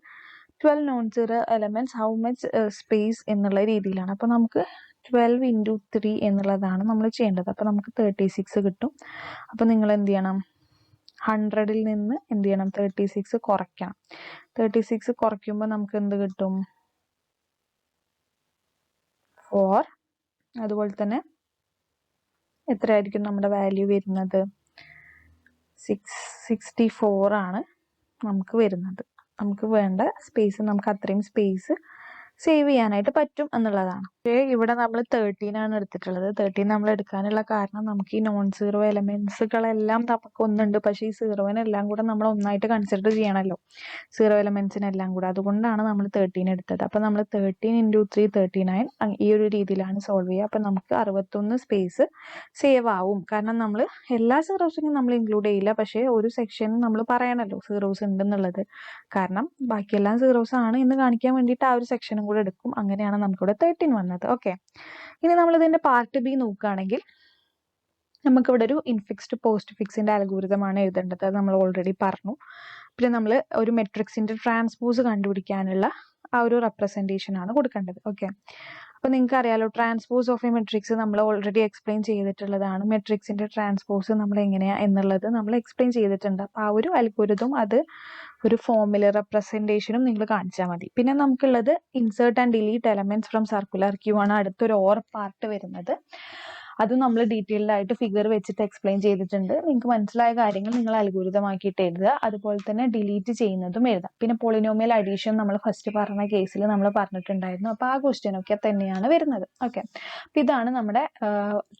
12 non zero elements how much space എന്നുള്ള രീതിയിലാണ്. അപ്പൊ നമുക്ക് 12 into 3 എന്നുള്ളതാണ് നമ്മൾ ചെയ്യേണ്ടത്. അപ്പൊ നമുക്ക് 36 കിട്ടും. അപ്പൊ നിങ്ങൾ എന്ത് ചെയ്യണം, 100ൽ നിന്ന് എന്ത് ചെയ്യണം, 36 കുറയ്ക്കണം. 36 കുറയ്ക്കുമ്പോൾ നമുക്ക് എന്ത് കിട്ടും, 4. അതുപോലെ തന്നെ എത്രയായിരിക്കും നമ്മുടെ വാല്യൂ വരുന്നത്, 64 ആണ് നമുക്ക് വരുന്നത്. നമുക്ക് വേണ്ട സ്പേസ്, നമുക്ക് അത്രയും സ്പേസ് സേവ് ചെയ്യാനായിട്ട് പറ്റും എന്നുള്ളതാണ്. ഇവിടെ നമ്മൾ 13 ആണ് എടുത്തിട്ടുള്ളത്. 13 നമ്മൾ എടുക്കാനുള്ള കാരണം നമുക്ക് ഈ നോൺ സീറോ എലമെന്റ്സുകളെല്ലാം നമുക്ക് ഒന്നുണ്ട്, പക്ഷേ ഈ സീറോവിനെല്ലാം കൂടെ നമ്മൾ ഒന്നായിട്ട് കൺസിഡർ ചെയ്യണമല്ലോ, സീറോ എലമെന്റ്സിനെല്ലാം കൂടെ. അതുകൊണ്ടാണ് നമ്മൾ 13 എടുത്തത്. അപ്പൊ നമ്മൾ 13 into 3 39 ഈ ഒരു രീതിയിലാണ് സോൾവ് ചെയ്യുക. അപ്പൊ നമുക്ക് 61 സ്പേസ് സേവ് ആവും. കാരണം നമ്മൾ എല്ലാ സീറോസിനും നമ്മൾ ഇൻക്ലൂഡ് ചെയ്യില്ല, പക്ഷേ ഒരു സെക്ഷൻ നമ്മൾ പറയണല്ലോ സീറോസ് ഉണ്ടെന്നുള്ളത്. കാരണം ബാക്കിയെല്ലാം സീറോസ് ആണ് എന്ന് കാണിക്കാൻ വേണ്ടിയിട്ട് ആ ഒരു സെക്ഷനും കൂടെ എടുക്കും. അങ്ങനെയാണ് നമുക്കിവിടെ 13 വന്നത്. ഓക്കെ, ഇനി നമ്മൾ ഇതിന്റെ പാർട്ട് ബി നോക്കുകയാണെങ്കിൽ നമുക്കിവിടെ ഒരു ഇൻഫിക്സ്ഡ് പോസ്റ്റ് ഫിക്സിന്റെ അൽഗോരിതമാണ് എഴുതേണ്ടത്. അത് നമ്മൾ ഓൾറെഡി പറഞ്ഞു. പിന്നെ നമ്മൾ ഒരു മെട്രിക്സിന്റെ ട്രാൻസ്പോസ് കണ്ടുപിടിക്കാനുള്ള ആ ഒരു റെപ്രസെന്റേഷൻ ആണ് കൊടുക്കേണ്ടത്. ഓക്കെ, അപ്പൊ നിങ്ങൾക്ക് അറിയാലോ ട്രാൻസ്പോസ് ഓഫ് എ മെട്രിക്സ് നമ്മൾ ഓൾറെഡി എക്സ്പ്ലെയിൻ ചെയ്തിട്ടുള്ളതാണ്. മെട്രിക്സിന്റെ ട്രാൻസ്പോസ് നമ്മൾ എങ്ങനെയാ എന്നുള്ളത് നമ്മൾ എക്സ്പ്ലെയിൻ ചെയ്തിട്ടുണ്ട്. അപ്പൊ ആ ഒരു അൽഗോരിതം അത് ഒരു ഫോമിലെ റെപ്രസെന്റേഷനും നിങ്ങൾ കാണിച്ചാൽ മതി. പിന്നെ നമുക്കുള്ളത് insert and delete elements from circular queue ആണ് അടുത്തൊരു ഓർ പാർട്ട് വരുന്നത്. അത് നമ്മൾ ഡീറ്റെയിൽഡ് ആയിട്ട് ഫിഗർ വെച്ചിട്ട് എക്സ്പ്ലെയിൻ ചെയ്തിട്ടുണ്ട്. നിങ്ങൾക്ക് മനസ്സിലായ കാര്യങ്ങൾ നിങ്ങൾ അൽഗോരിതമാക്കിയിട്ട് എഴുതുക. അതുപോലെ തന്നെ ഡിലീറ്റ് ചെയ്യുന്നതും എഴുതാം. പിന്നെ പോളിനോമിയൽ അഡീഷൻ നമ്മൾ ഫസ്റ്റ് പറഞ്ഞ കേസിൽ നമ്മൾ പറഞ്ഞിട്ടുണ്ടായിരുന്നു. അപ്പൊ ആ ക്വസ്റ്റ്യൻ ഒക്കെ തന്നെയാണ് വരുന്നത്. ഓക്കെ, ഇതാണ് നമ്മുടെ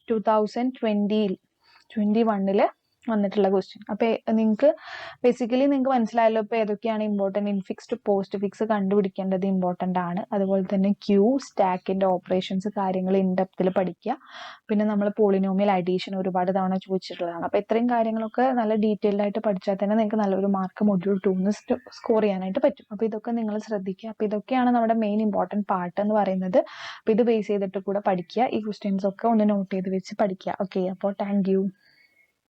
2021 വന്നിട്ടുള്ള ക്വസ്റ്റ്യൻ. അപ്പൊ നിങ്ങൾക്ക് ബേസിക്കലി നിങ്ങൾക്ക് മനസ്സിലായല്ലോ ഇപ്പൊ ഏതൊക്കെയാണ് ഇമ്പോർട്ടൻറ്റ്. ഇൻഫിക്സ്ഡ് പോസ്റ്റ് ഫിക്സ് കണ്ടുപിടിക്കേണ്ടത് ഇമ്പോർട്ടൻ്റ് ആണ്. അതുപോലെ തന്നെ ക്യൂ, സ്റ്റാക്കിന്റെ ഓപ്പറേഷൻസ് കാര്യങ്ങൾ ഇൻഡെപ്തിൽ പഠിക്കുക. പിന്നെ നമ്മൾ പോളിനോമിയൽ അഡീഷൻ ഒരുപാട് തവണ ചോദിച്ചിട്ടുള്ളതാണ്. അപ്പൊ ഇത്രയും കാര്യങ്ങളൊക്കെ നല്ല ഡീറ്റെയിൽഡ് ആയിട്ട് പഠിച്ചാൽ തന്നെ നിങ്ങൾക്ക് നല്ലൊരു മാർക്ക് മൊഡ്യൂൾ 2 സ്കോർ ചെയ്യാനായിട്ട് പറ്റും. അപ്പൊ ഇതൊക്കെ നിങ്ങൾ ശ്രദ്ധിക്കുക. അപ്പൊ ഇതൊക്കെയാണ് നമ്മുടെ മെയിൻ ഇമ്പോർട്ടൻറ്റ് പാർട്ട് എന്ന് പറയുന്നത്. അപ്പൊ ഇത് ബേസ് ചെയ്തിട്ട് കൂടെ പഠിക്കുക. ഈ ക്വസ്റ്റ്യൻസ് ഒക്കെ ഒന്ന് നോട്ട് ചെയ്ത് വെച്ച് പഠിക്കുക. ഓക്കെ, അപ്പോൾ താങ്ക് യു.